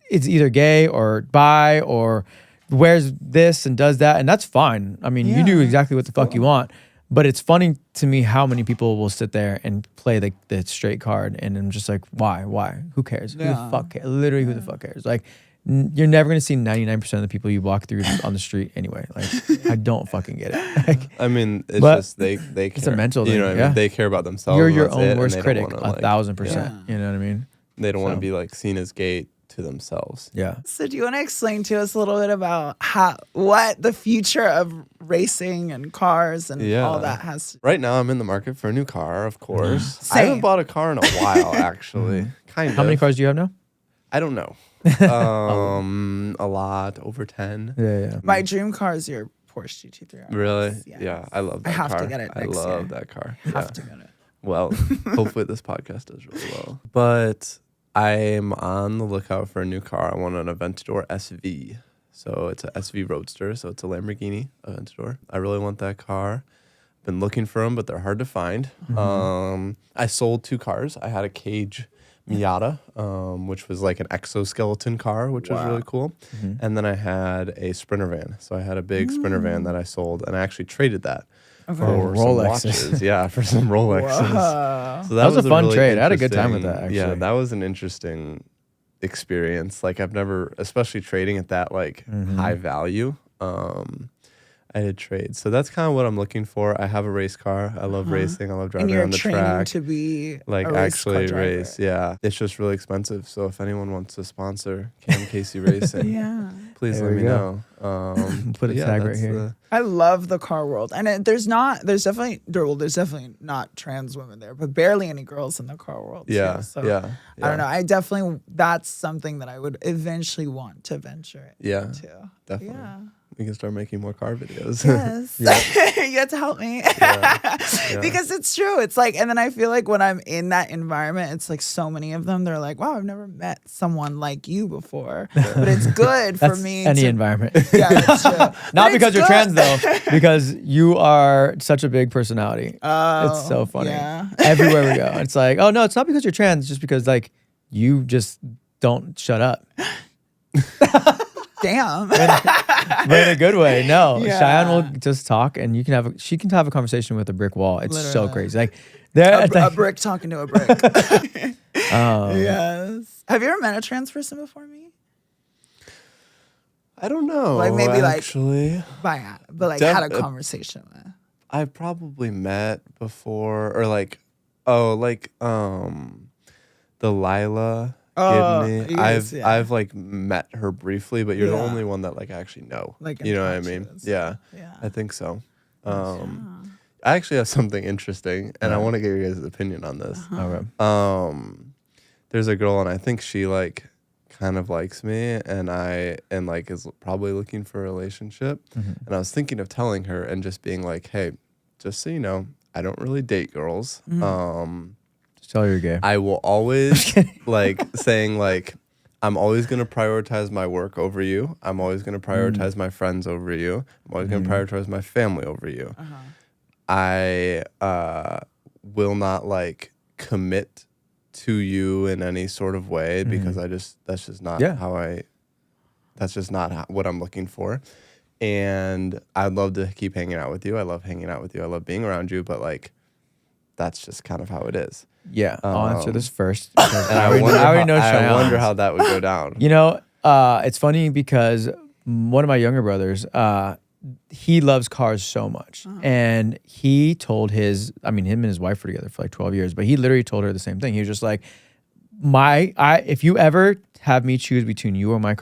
it's either gay or bi or wears this and does that. And that's fine. I mean, you do exactly what the fuck you want. But it's funny to me how many people will sit there and play the straight card, and I'm just like, why? Who cares? Who the fuck cares? Literally, who the fuck cares? Like, you're never gonna see 99% of the people you walk through on the street anyway. Like, I don't fucking get it. Like, I mean, it's just they care. It's a mental thing. You know what I mean? They care about themselves. You're and your that's own it, and worst they don't critic, wanna, 1,000%. You know what I mean? They don't want So. to be like seen as gay to themselves. Yeah. So do you want to explain to us a little bit about what the future of racing and cars and all that has? Right now, I'm in the market for a new car, of course. I Same. haven't bought a car in a while, actually. Kind of. How many cars do you have now? I don't know. A lot, over 10. Yeah. My dream car is your Porsche GT3 RS. Really? Yes. Yeah, I love that I have car. to get it I next love year. that car. Have to get it. Well, hopefully this podcast does really well. But I'm on the lookout for a new car. I want an Aventador SV. So it's a SV Roadster. So it's a Lamborghini Aventador. I really want that car. Been looking for them, but they're hard to find. I sold 2 cars. I had a Cage Miata, which was like an exoskeleton car, which was really cool. And then I had a Sprinter van. So I had a big Sprinter van that I sold, and I actually traded that for some Rolexes. watches. Yeah, for some Rolexes. Whoa. So That was a fun really trade. I had a good time with that, interesting- Yeah, actually. that was an interesting experience. Like I've never, especially trading at that like high value. I did trade. So that's kind of what I'm looking for. I have a race car. I love racing. I love And driving you're around the training track. to be Like a race actually car driver. race. Yeah. It's just really expensive. So if anyone wants to sponsor Cam Casey Racing, Yeah. please There let we me go. know. Put a yeah, tag right that's here. I love the car world, and there's definitely not trans women there, but barely any girls in the car world. Yeah, too. So yeah. I don't know. That's something that I would eventually want to venture Yeah, into. definitely. Yeah. We can start making more car videos. Yes. You have to help me. Because it's true. It's like, and then I feel like when I'm in that environment, it's like so many of them, they're like, wow, I've never met someone like you before. But it's good for That's me any to environment. Yeah, that's true. Not But because it's you're good. trans though, because you are such a big personality. It's so funny. yeah. Everywhere we go, it's like, oh no, it's not because you're trans, it's just because like you just don't shut up. Damn. But in a good way. No, Yeah. Shayan will just talk, and she can have a conversation with a brick wall. It's so Literally. crazy. Like there, A brick talking to a brick. Yes. Have you ever met a trans person before me? I don't know. Like, maybe, like- actually. But like had a conversation with. I've probably met before, or like, the Lila Oh, Gibney. you guys, yeah. I've like met her briefly, but you're the Yeah. only one that like I actually know. Like, you know what I in mean? touch Yeah, Yeah. I think so. I actually have something interesting, and I want to get your guys' opinion on this. okay. There's a girl, and I think she like kind of likes me, and like is probably looking for a relationship. And I was thinking of telling her and just being like, hey, just so you know, I don't really date girls. Just tell her you're gay. I will always like saying like I'm always gonna prioritize my work over you. I'm always gonna prioritize my friends over you. I'm always gonna prioritize my family over you. I will not like commit to you in any sort of way because that's just not what I'm looking for. And I'd love to keep hanging out with you. I love hanging out with you. I love being around you, but like that's just kind of how it is. Yeah, I'll answer this first. because And I wonder how that would go down. You know, it's funny because one of my younger brothers, he loves cars so much. And he told him and his wife were together for like 12 years, but he literally told her the same thing. He was just like, if you ever have me choose between you or my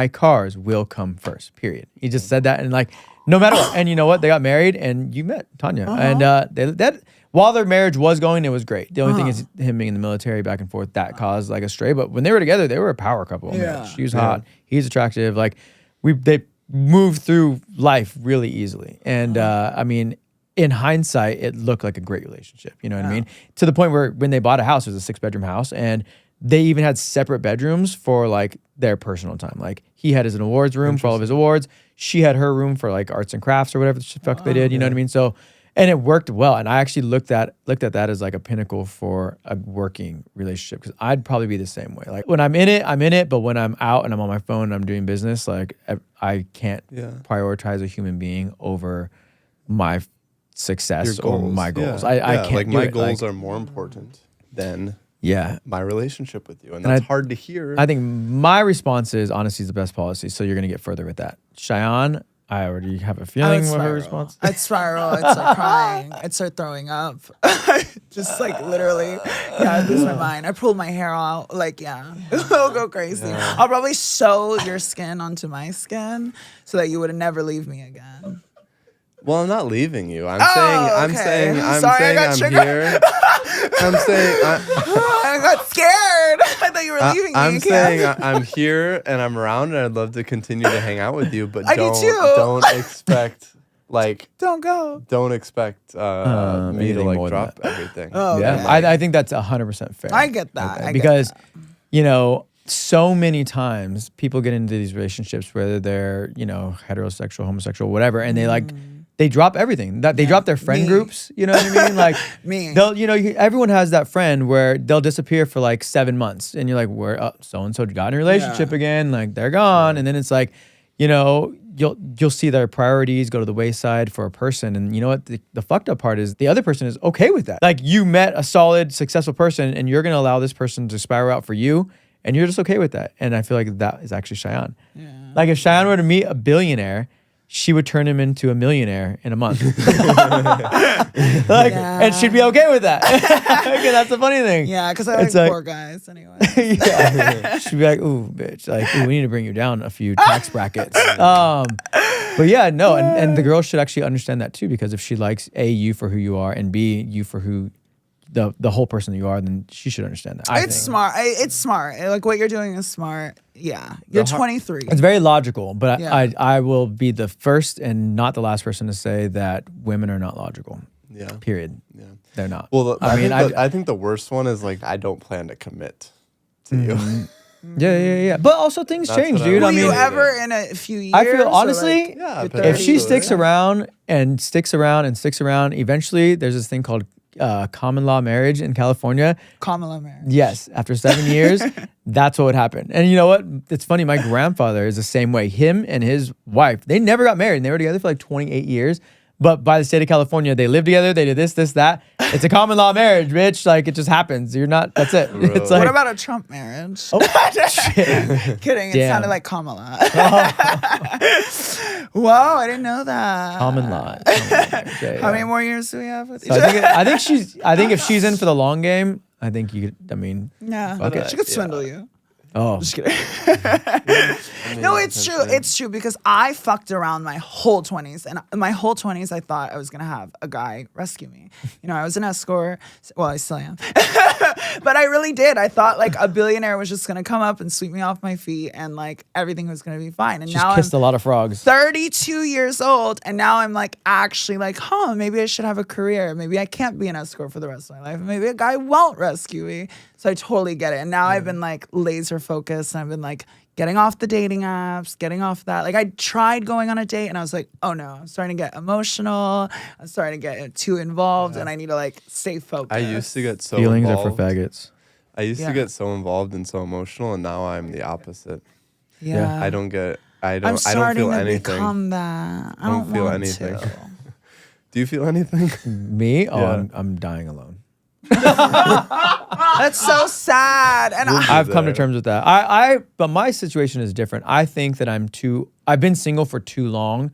cars will come first, period. He just said that, and like, no matter what. And you know what? They got married, and you met Tanya. And that while their marriage was going, it was great. The only thing is him being in the military back and forth, that caused like a stray. But when they were together, they were a power couple. Yeah. She was hot. He's attractive. Like, they moved through life really easily. And I mean, in hindsight, it looked like a great relationship. You know what I mean? To the point where when they bought a house, it was a 6-bedroom house, and they even had separate bedrooms for like their personal time. Like he had his awards room for all of his awards. She had her room for like arts and crafts or whatever the fuck they did. You know what I mean? So, and it worked well. And I actually looked at that as like a pinnacle for a working relationship, because I'd probably be the same way. Like when I'm in it. But when I'm out and I'm on my phone and I'm doing business, like I can't prioritize a human being over my success or my goals. I can't like do my it. goals are more important than my relationship with you, and And that's hard to hear. I think my response is honesty is the best policy, so you're gonna get further with that. Shayan, I already have a feeling what her response. I'd spiral. I'd start crying. I'd start throwing up. Just like literally, I'd lose my mind. I pulled my hair out. Like, it'll go crazy. I'll probably sew your skin onto my skin so that you would never leave me again. Well, I'm not leaving you. I'm okay. saying I'm Sorry, I got I'm triggered. here. I'm saying I got scared. I thought you were leaving me. I'm saying I'm here and I'm around, and I'd love to continue to hang out with you, but I do too. don't expect don't go. don't expect me to anything more like than drop everything. Oh, Yeah, okay. I think that's 100% fair. I get that. I get because that. you know, so many times people get into these relationships, whether they're, you know, heterosexual, homosexual, whatever, and they drop everything. They drop their friend groups. You know what I mean? Like they'll, you know, everyone has that friend where they'll disappear for like 7 months, and you're like, where so and so got in a relationship again? Like they're gone, and then it's like, you know, you'll see their priorities go to the wayside for a person, and you know what? The fucked up part is the other person is okay with that. Like you met a solid, successful person, and you're gonna allow this person to spiral out for you, and you're just okay with that. And I feel like that is actually Shayan. Yeah. Like if Shayan were to meet a billionaire, she would turn him into a millionaire in a month. And she'd be okay with that. Okay, that's the funny thing. Yeah, because I like poor guys anyway. She'd be like, ooh, bitch, like, ooh, we need to bring you down a few tax brackets. But yeah, no, and the girl should actually understand that too, because if she likes A, you for who you are, and B, you for who the whole person that you are, then she should understand that. It's smart. It's smart. Like what you're doing is smart. Yeah. You're 23. It's very logical, but I will be the first and not the last person to say that women are not logical. Yeah. Period. Yeah. They're not. Well, I think the worst one is like, I don't plan to commit to you. Yeah. But also things change, dude. Will you ever in a few years? I feel honestly, like, if she sticks around and sticks around and sticks around, eventually there's this thing called common law marriage in California. Common law marriage. Yes, after 7 years, that's what would happen. And you know what? It's funny. My grandfather is the same way. Him and his wife, they never got married. They were together for like 28 years. But by the state of California, they live together. They did this, that. It's a common law marriage, bitch. Like it just happens. You're not. That's it. Really? It's like, what about a Trump marriage? Oh, shit. Kidding. It Damn. sounded like Kamala. Wow, I didn't know that. Common law. How many more years do we have with each So other? I think if she's in for the long game, I think you could. I mean, Yeah, she could swindle you. oh, Just kidding. No, it's true. It's true because I fucked around my whole 20s. And my whole 20s, I thought I was going to have a guy rescue me. You know, I was an escort. Well, I still am. But I really did. I thought like a billionaire was just going to come up and sweep me off my feet and like everything was going to be fine. And she's now kissed I'm a lot of frogs. 32 years old. And now I'm like actually like, maybe I should have a career. Maybe I can't be an escort for the rest of my life. Maybe a guy won't rescue me. So I totally get it. And now I've been like laser focused. And I've been like getting off the dating apps, getting off that. Like I tried going on a date and I was like, oh no, I'm starting to get emotional. I'm starting to get too involved and I need to like stay focused. I used to get so Feelings involved. are for faggots. I used to get so involved and so emotional, and now I'm the opposite. Yeah. I don't feel I'm starting to anything. become that. I don't don't feel want anything. to. Do you feel anything? Me? Oh, Yeah. I'm dying alone. That's so sad. And I've come to terms with that. But my situation is different. I think that I've been single for too long,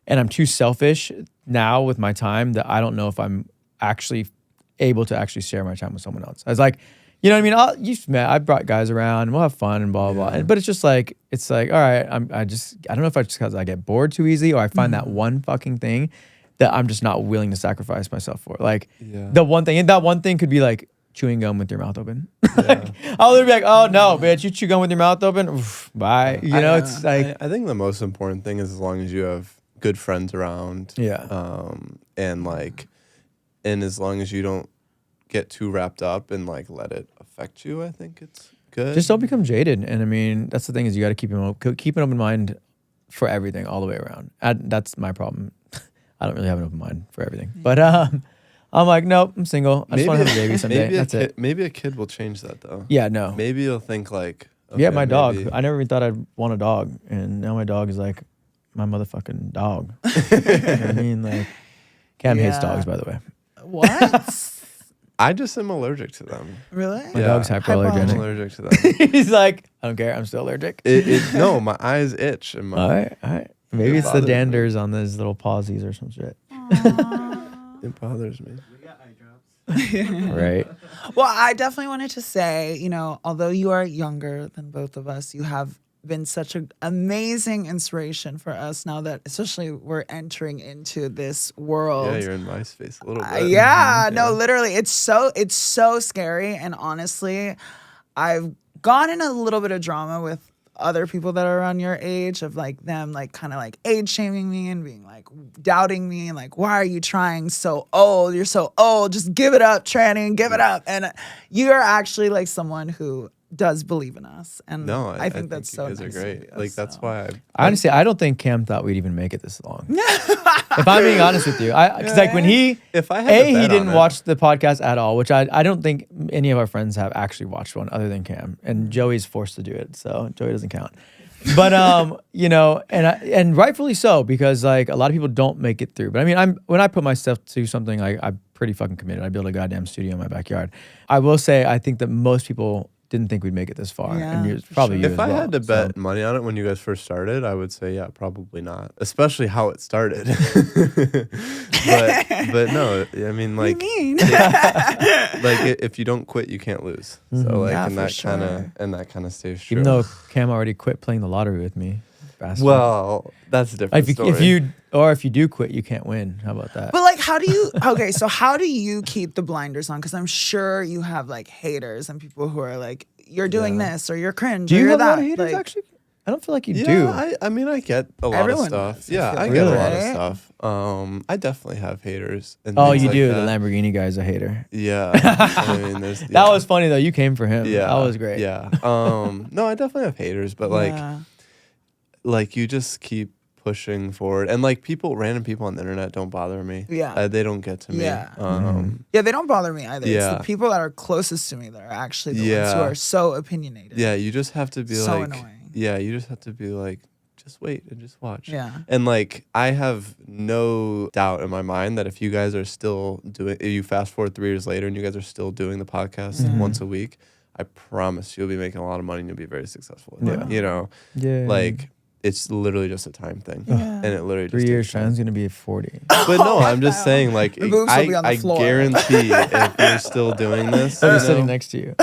and I'm too selfish now with my time that I don't know if I'm actually able to actually share my time with someone else. I was like, you know what I mean? I brought guys around, we'll have fun and blah, blah, blah. But it's like, all right, I don't know if because I get bored too easy or I find that one fucking thing that I'm just not willing to sacrifice myself for. Like that one thing could be like chewing gum with your mouth open. Like, I'll literally be like, oh no, bitch, you chew gum with your mouth open? Oof, bye. You know, it's like. I think the most important thing is as long as you have good friends around. Yeah. and like, and as long as you don't get too wrapped up and like let it affect you, I think it's good. Just don't become jaded. And I mean, that's the thing, is you got to keep an open mind for everything all the way around. That's my problem. I don't really have an open mind for everything. But I'm like, nope, I'm single. I just want to have a baby someday. That's it. Maybe a kid will change that though. Yeah, no. Maybe you'll think like, Yeah, okay, my dog. maybe- I never even thought I'd want a dog. And now my dog is like my motherfucking dog. You know what I mean? Like, Cam hates Yeah. dogs, by the way. What? I just am allergic to them. Really? My dog's I'm hypoallergenic. allergic to them. He's like, I don't care. I'm still allergic. No, my eyes itch and my All right. Maybe It it's the bothers me. danders on those little pawsies or some shit. it bothers me. Right. Well, I definitely wanted to say, you know, although you are younger than both of us, you have been such an amazing inspiration for us now that especially we're entering into this world. Yeah, you're in my space a little bit. Yeah, no, literally. It's so scary. And honestly, I've gone in a little bit of drama with other people that are around your age of like them like kind of like age shaming me and being like doubting me and like, why are you trying so old? You're so old. Just give it up, tranny, give it up. And you're actually like someone who does believe in us. And No, I think that's you so guys nice are of great. you, Like that's so. why Honestly, I don't think Cam thought we'd even make it this long. If I'm being honest with you, because like when he, if I had to he bet didn't on it- watch the podcast at all, which I don't think any of our friends have actually watched one other than Cam, and Joey's forced to do it, so Joey doesn't count. But you know, and rightfully so, because like a lot of people don't make it through. But I mean, when I put myself to something, I'm pretty fucking committed. I built a goddamn studio in my backyard. I will say, I think that most people didn't think we'd make it this far, Yeah, and for probably sure. you If as I well. had to So- bet money on it when you guys first started, I would say yeah, probably not. Especially how it started. but no, I mean like mean? if you don't quit, you can't lose. So like Yeah, and for that kind of stays true. even though Cam already quit playing the lottery with me, bastard. well, that's a different if story. you do quit, you can't win. How about that? But like, how do you keep the blinders on? Because I'm sure you have like haters and people who are like, you're doing this or you're cringe. Do or you you're have a lot that. of haters Like, actually? I don't feel like you yeah, do. I mean I get a lot Everyone of stuff. does, I Yeah, feel I like. get a Really? lot of Right? stuff. I definitely have haters. And Oh, things you like do. that. The Lamborghini guy's a hater. Yeah. I mean, there's That was funny though. You came for him. yeah, that was great. Yeah. No, I definitely have haters, but yeah. like you just keep pushing forward, and like random people on the internet don't bother me. Yeah. They don't get to me. Yeah. Mm-hmm. They don't bother me either. It's Yeah. the people that are closest to me that are actually the ones Yeah. who are so opinionated. Yeah, you just have to be So like, annoying. yeah, you just have to be like, just wait and just watch. Yeah. And like, I have no doubt in my mind that if you guys are still if you fast forward 3 years later and you guys are still doing the podcast Mm-hmm. once a week, I promise you'll be making a lot of money and you'll be very successful. At it, Yeah. you know, Yeah. like it's literally just a time thing, Yeah. and it literally 3 just years, takes time. Shayan's gonna be 40. But no, I'm just hell. saying, like, The boobs will be on the I floor. guarantee if you're still doing this, I'll be you sitting know, next to you.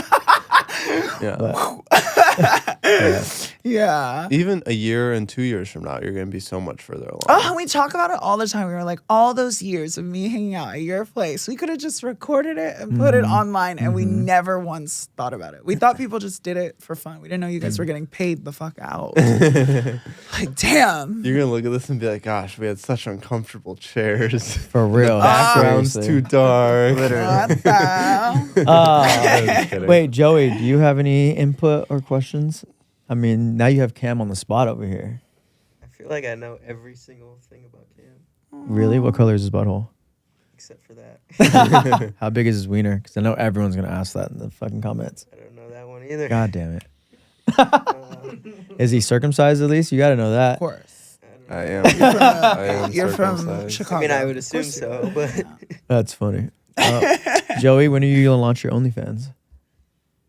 yeah. But, yeah. Yeah. Even a year and 2 years from now, you're gonna be so much further along. Oh, and we talk about it all the time. We were like, all those years of me hanging out at your place, we could have just recorded it and put it online, and we never once thought about it. We thought people just did it for fun. We didn't know you guys were getting paid the fuck out. Like, damn. You're gonna look at this and be like, "Gosh, we had such uncomfortable chairs. For real. Background's seriously. too dark." What the? Just kidding. Wait, Joey, do you have any input or questions? I mean, now you have Cam on the spot over here. I feel like I know every single thing about Cam, Really? What color is his butthole? except for that. How big is his wiener? Because I know everyone's gonna ask that in the fucking comments. I don't know that one either. God damn it. Uh, Is he circumcised at least? You got to know that. Of course. I am. I am You're from circumcised. Chicago. I mean, I would Of assume course you so, would. but That's funny. Joey, when are you gonna launch your OnlyFans?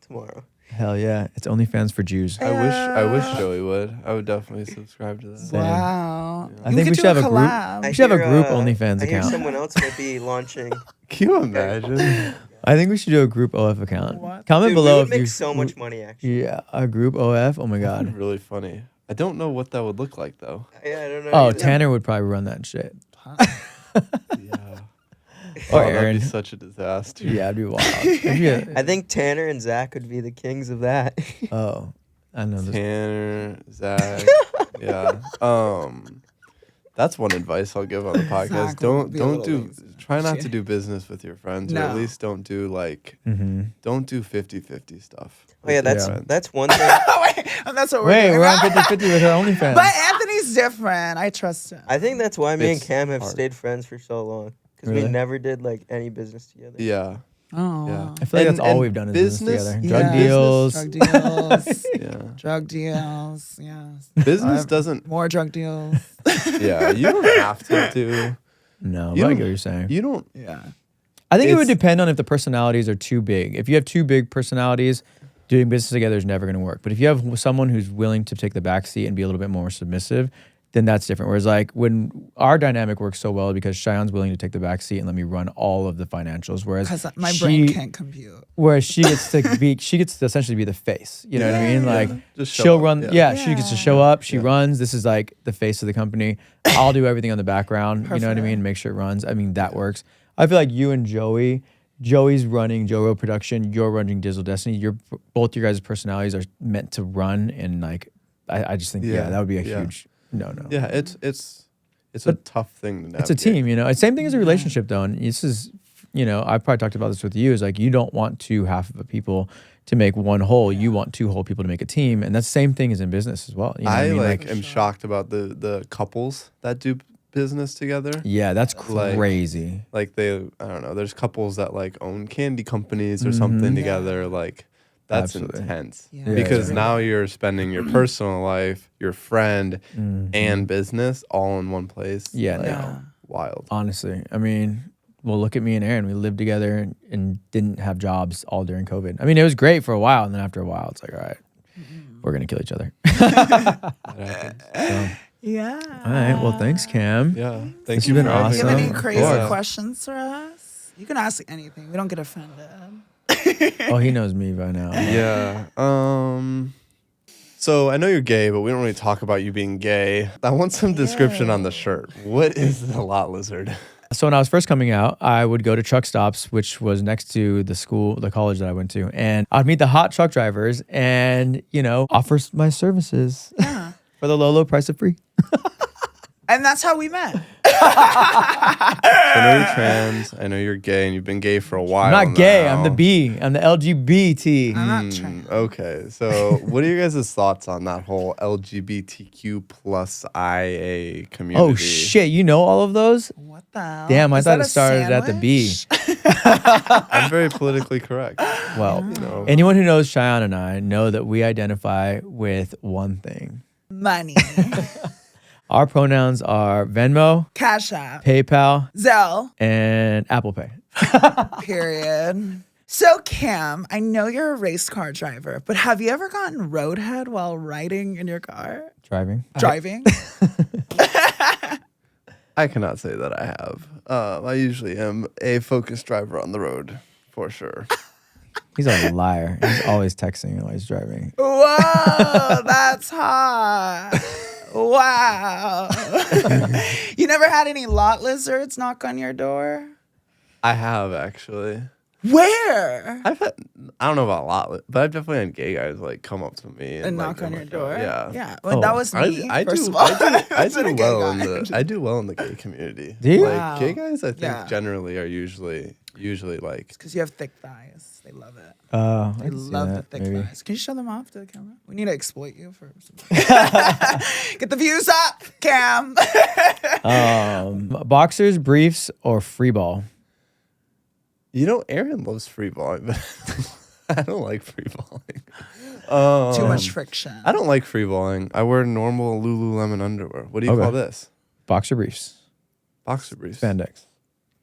tomorrow. Hell yeah, it's OnlyFans for Jews. I wish Joey would. I would definitely subscribe to that. Same. Wow. I You think we could should do have a group. collab. We should have a hear, group OnlyFans I hear account. someone else might be launching. Can you imagine? I think we should do a group OF account. What? Comment Dude, below we if would you make so much money, actually. Yeah, a group OF. Oh my That'd be god. really funny. I don't know what that would look like though. Yeah, I don't know. Oh, either. Tanner would probably run that shit. Yeah. Or That'd Aaron. be such a disaster. Yeah, it'd be wild. It'd be a- I think Tanner and Zach would be the kings of that. oh, I know this. Tanner, Zach, yeah. That's one advice I'll give on the podcast. Exactly. Be a Don't little do lazy. try not to Shit. do business with your friends, or at No. least don't do like don't do 50-50 stuff. Oh yeah, with your that's friends. that's one thing. Wait, that's what we're Wait, doing. we're on 50-50 with our OnlyFans. But Anthony's different. I trust him. I think that's why me and It's Cam have hard. stayed friends for so long because Really? we never did like any business together. Yeah. Oh, Yeah. wow. I feel like that's all And we've done is business business- together. Drug Yeah. deals. Drug deals. Yeah. Drug deals. Yes. Business doesn't. More drug deals. Yeah. You don't have to do. No, You but I don't- get what you're saying. You don't. Yeah. I think it would it's- depend on if the personalities are too big. If you have two big personalities, doing business together is never going to work. But if you have someone who's willing to take the back seat and be a little bit more submissive, then that's different. Whereas like when our dynamic works so well because Shayan's willing to take the back seat and let me run all of the financials, whereas Because my brain can't compute. whereas she gets to be, she gets to essentially be the face. You know what I mean? Like Just show she'll up, run. yeah. Yeah. She gets to show up. She Yeah. runs. This is like the face of the company. I'll do everything on the background. You know what I Perfect. mean? Make sure it runs. I mean that works. I feel like you and Joey's running Joe Production. You're running Digital Destiny. Both your guys' personalities are meant to run, and like I just think Yeah. that would be a Yeah. huge no. Yeah. It's a tough thing to navigate. It's a team, you know. It's same thing as a relationship, though. And this is, you know, I probably talked about this with you. Is like you don't want two half of a people to make one whole. You want two whole people to make a team, and that's the same thing as in business as well. You know what I mean? like am shocked about the couples that do business together. yeah, that's like- crazy. Like I don't know. There's couples that like own candy companies or something together. Like that's Absolutely. intense. Yeah. Because Yeah. now you're spending your personal life, your friend, and business all in one place. Yeah, Like, no. wild. Honestly, I mean, well, look at me and Aaron. We lived together and didn't have jobs all during COVID. I mean, it was great for a while, and then after a while, it's like, all right, we're gonna kill each other. That happens. So, Yeah. all right. Well, thanks, Cam. Yeah. Thank This you has for been having Do you have awesome. any me. crazy Yeah. questions for us? You can ask anything. We don't get offended. Oh, he knows me by now. Yeah. So I know you're gay, but we don't really talk about you being gay. I want some description on the shirt. What is the lot lizard? So when I was first coming out, I would go to truck stops, which was next to the college that I went to, and I'd meet the hot truck drivers and, you know, offer my services Yeah. for the low price of free. And that's how we met. I know you're trans. I know you're gay, and you've been gay for a while. I'm not gay. now. I'm the B. I'm the LGBT. I'm not trans. Okay, so what are your guys' thoughts on that whole LGBTQ plus IA community? Oh shit! You know all of those? What the hell? Damn, I Is thought that it a started at the B. sandwich? I'm very politically correct. Well, know. anyone who knows Shayan and I know that we identify with one thing. Money. Our pronouns are Venmo, Cash App. PayPal, Zelle. and Apple Pay. Period. So, Cam, I know you're a race car driver, but have you ever gotten roadhead while riding in your car? Driving. Driving? I cannot say that I have. I usually am a focused driver on the road, for sure. He's a liar. He's always texting while he's driving. Whoa, that's hot. Wow. You never had any lot lizards knock on your door? I have actually. Where? I've had. I don't know about a lot, but I've definitely had gay guys like come up to me And like, knock on oh your my God, door? Yeah. Yeah. Well, Oh, that was me, I first do. of all. I As a do gay well in guy. the. I do well in the gay community. Do you? Like Wow. gay guys, I think Yeah. generally are usually like. Because you have thick thighs. They love it. I They can see love the that, thick maybe. thighs. Can you show them off to the camera? We need to exploit you for some. Get the views up, Cam. Boxers, briefs, or free ball? You know, Aaron loves free balling, but I don't like free balling. Too much friction. I don't like free balling. I wear normal Lululemon underwear. What do you Okay. call this? Boxer briefs. Boxer briefs. Spandex.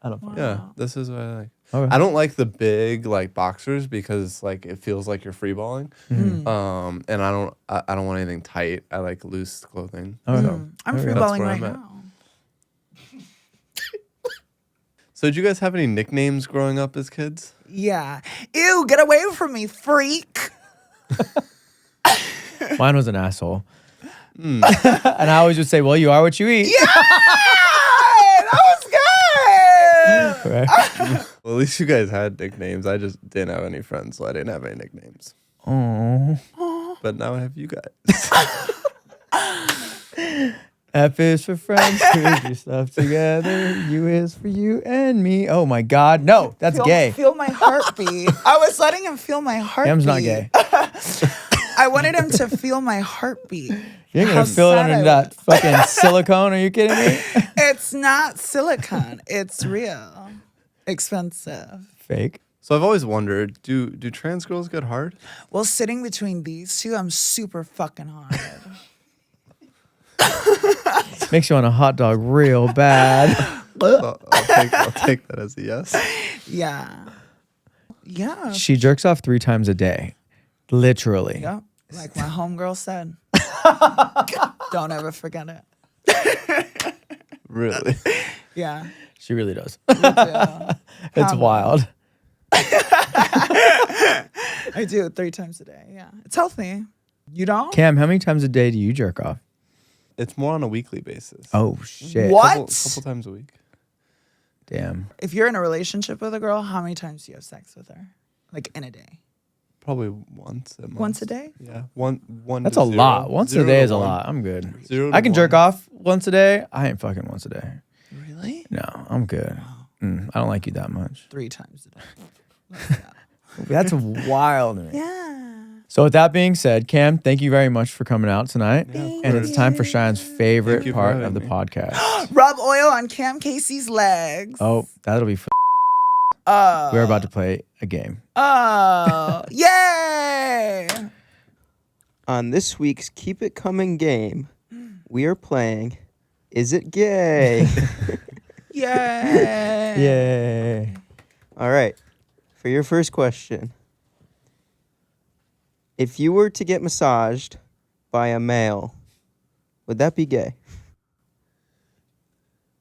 I don't. Yeah, this is what I like. Okay. I don't like the big like boxers because like it feels like you're free balling. Mm. And I don't want anything tight. I like loose clothing. Okay. So, I'm Okay. free That's balling where right I'm at. now. so did you guys have any nicknames growing up as kids? Yeah. Ew, get away from me, freak. Mine was an asshole. And I always would say, "Well, you are what you eat." Yeah, that was good. Right? Well, at least you guys had nicknames. I just didn't have any friends, so I didn't have any nicknames. Oh. But now I have you guys. F is for friends who do stuff together. U is for you and me. Oh my God. No, that's gay. Feel my heartbeat. I was letting him feel my heartbeat. Cam's not gay. I wanted him to feel my heartbeat. You're How going to feel it sad under I that fucking silicone. Are you kidding me? It's not silicone. It's real. Expensive. Fake. So I've always wondered, do trans girls get hard? Well, sitting between these two, I'm super fucking hard. Makes you want a hot dog real bad. I'll take that as a yes. Yeah. Yeah. She jerks off 3 times a day. Literally. Yep. Like my homegirl said. Don't ever forget it. Really? Yeah. She really does. We do. It's wild. I do it 3 times a day. Yeah. It's healthy. You don't? Cam, how many times a day do you jerk off? It's more on a weekly basis. Oh, shit. What? Couple times a week. Damn. If you're in a relationship with a girl, how many times do you have sex with her? Like in a day? Probably once a month. Once a day? Yeah. One. That's to a zero. lot. Once a 0 day to is a 1. lot. I'm good. 0 to I can jerk 1. off once a day. I ain't fucking once a day. Really? No, I'm good. I don't like you that much. 3 times a day. That's wild to me. Yeah. So with that being said, Cam, thank you very much for coming out tonight. Yeah, of And it's course. time for Shayan's favorite Thank you for part having of the me. podcast. Rub oil on Cam Casey's legs. Oh, that'll be fun. We're about to play a game. Oh. Yay. On this week's Keep It Coming game, we are playing Is It Gay? Yay. Yay. All right. For your first question, if you were to get massaged by a male, would that be gay?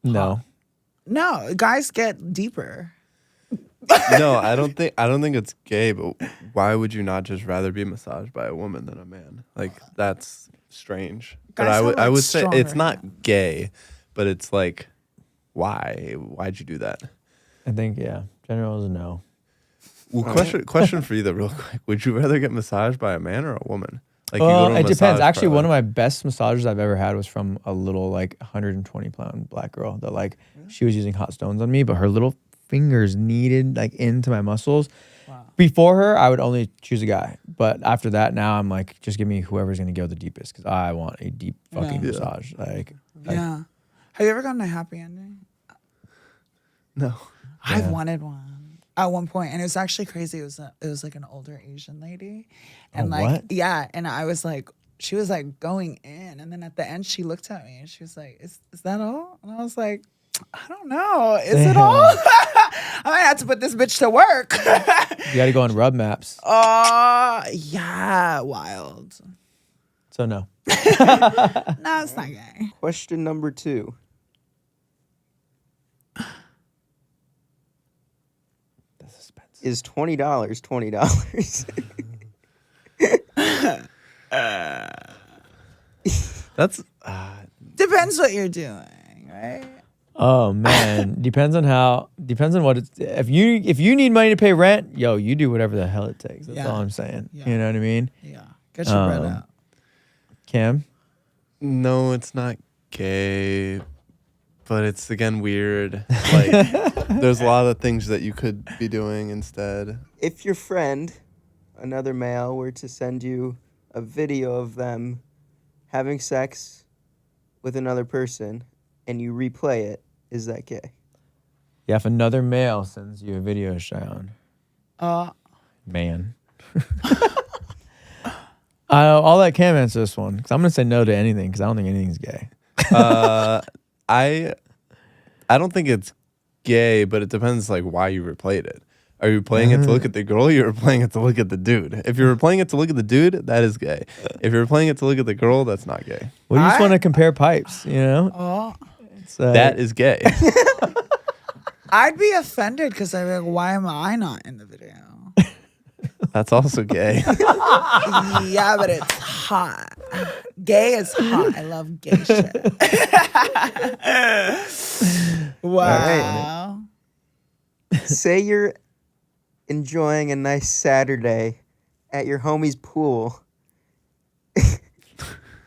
No. No, guys get deeper. No, I don't think it's gay, but why would you not just rather be massaged by a woman than a man? Like that's strange. But Guys have, I like, would say it's stronger not gay, but it's like why? Why'd you do that? I think, yeah. General is a no. Well, question for you though, real quick. Would you rather get massaged by a man or a woman? Like you Well, go to a it depends. massage Actually, parlor. one of my best massages I've ever had was from a little like 120-pound black girl that like she was using hot stones on me, but her little fingers kneaded like into my muscles. Wow. Before her, I would only choose a guy, but after that, now I'm like, just give me whoever's gonna go the deepest because I want a deep fucking Yeah. massage. Like, Yeah. Have you ever gotten a happy ending? No. I've wanted one at one point, and it was actually crazy. It was like an older Asian lady, and A like what? yeah, and I was like, she was like going in, and then at the end she looked at me and she was like, "Is that all?" And I was like, "I don't know. Is it all? I might have to put this bitch to work." you got to go on rub maps. Yeah, wild. So no. No, it's not gay. Question number 2. The suspense. Is $20 $20? That's Depends what you're doing, right? Oh man, depends on what it's. If you need money to pay rent, yo, you do whatever the hell it takes. That's Yeah. all I'm saying. Yeah. You know what I mean? Yeah, get your bread out. Cam, no, it's not gay, but it's again weird. Like there's a lot of things that you could be doing instead. If your friend, another male, were to send you a video of them having sex with another person and you replay it, is that gay? yeah, if another male sends you a video, Shayan, man. I'll let Cam answer this one because I'm gonna say no to anything because I don't think anything's gay. I don't think it's gay, but it depends like why you replayed it. Are you playing it to look at the girl? Or you're playing it to look at the dude. If you're playing it to look at the dude, that is gay. If you're playing it to look at the girl, that's not gay. Well, you just want to compare pipes, you know? Oh, It's, uh, That is gay. I'd be offended because I'd be like, why am I not in the video? That's also gay. Yeah, but it's hot. Gay is hot. I love gay shit. Wow. Say you're enjoying a nice Saturday at your homie's pool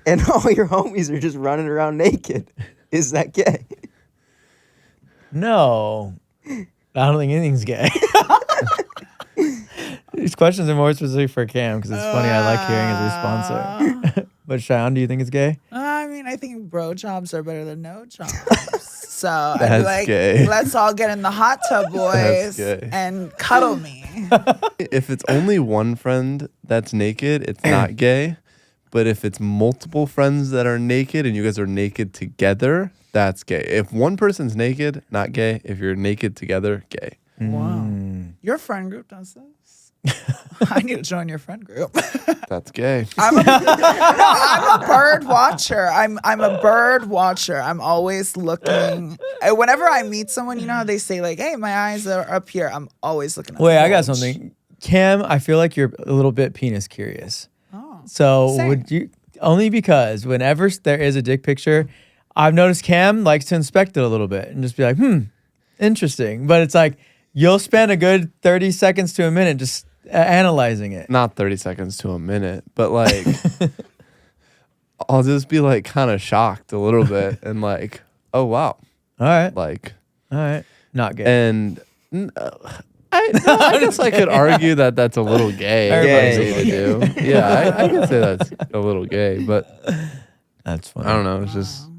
and all your homies are just running around naked. Is that gay? No, I don't think anything's gay. These questions are more specific for Cam because it's funny. I like hearing his response. But Shayan, do you think it's gay? I mean, I think bro jobs are better than no jobs. So I'd be That's like, gay. let's all get in the hot tub, boys, gay. and cuddle me. If it's only one friend that's naked, it's not gay. But if it's multiple friends that are naked and you guys are naked together, that's gay. If one person's naked, not gay. If you're naked together, gay. Wow. Your friend group does this? I need to join your friend group. That's gay. I'm a bird watcher. I'm a bird watcher. I'm always looking. Whenever I meet someone, you know how they say like, "Hey, my eyes are up here." I'm always looking at Wait, the I got bulge. something. Cam, I feel like you're a little bit penis curious. Oh. So Same. would you, only because whenever there is a dick picture, I've noticed Cam likes to inspect it a little bit and just be like, interesting. But it's like, you'll spend a good 30 seconds to a minute just analyzing it. Not 30 seconds to a minute, but like, I'll just be like kind of shocked a little bit and like, oh, wow. All right. Like, All right. Not gay. and I guess I could argue that that's a little gay. Everybody's if a I need to. Yeah, I could say that's a little gay, but That's funny. I don't know. It's just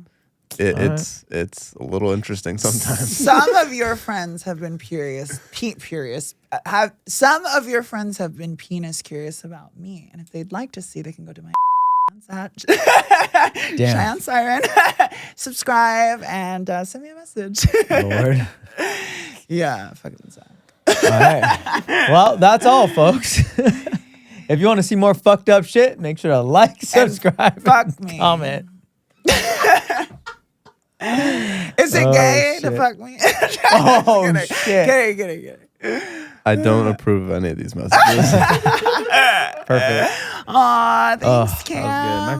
it's a little interesting sometimes. Some of your friends have been some of your friends have been penis curious about me, and if they'd like to see, they can go to my at Damn. Shayan Siren, subscribe, and send me a message. Lord. Yeah, fucking sad. All right. Well, that's all, folks. If you want to see more fucked up shit, make sure to like, subscribe, fuck and me. comment. Is it Oh, gay to shit. fuck me? Oh, Get shit. it. I don't approve of any of these messages. Perfect. Aw, thanks, Oh, that was good. Cam. My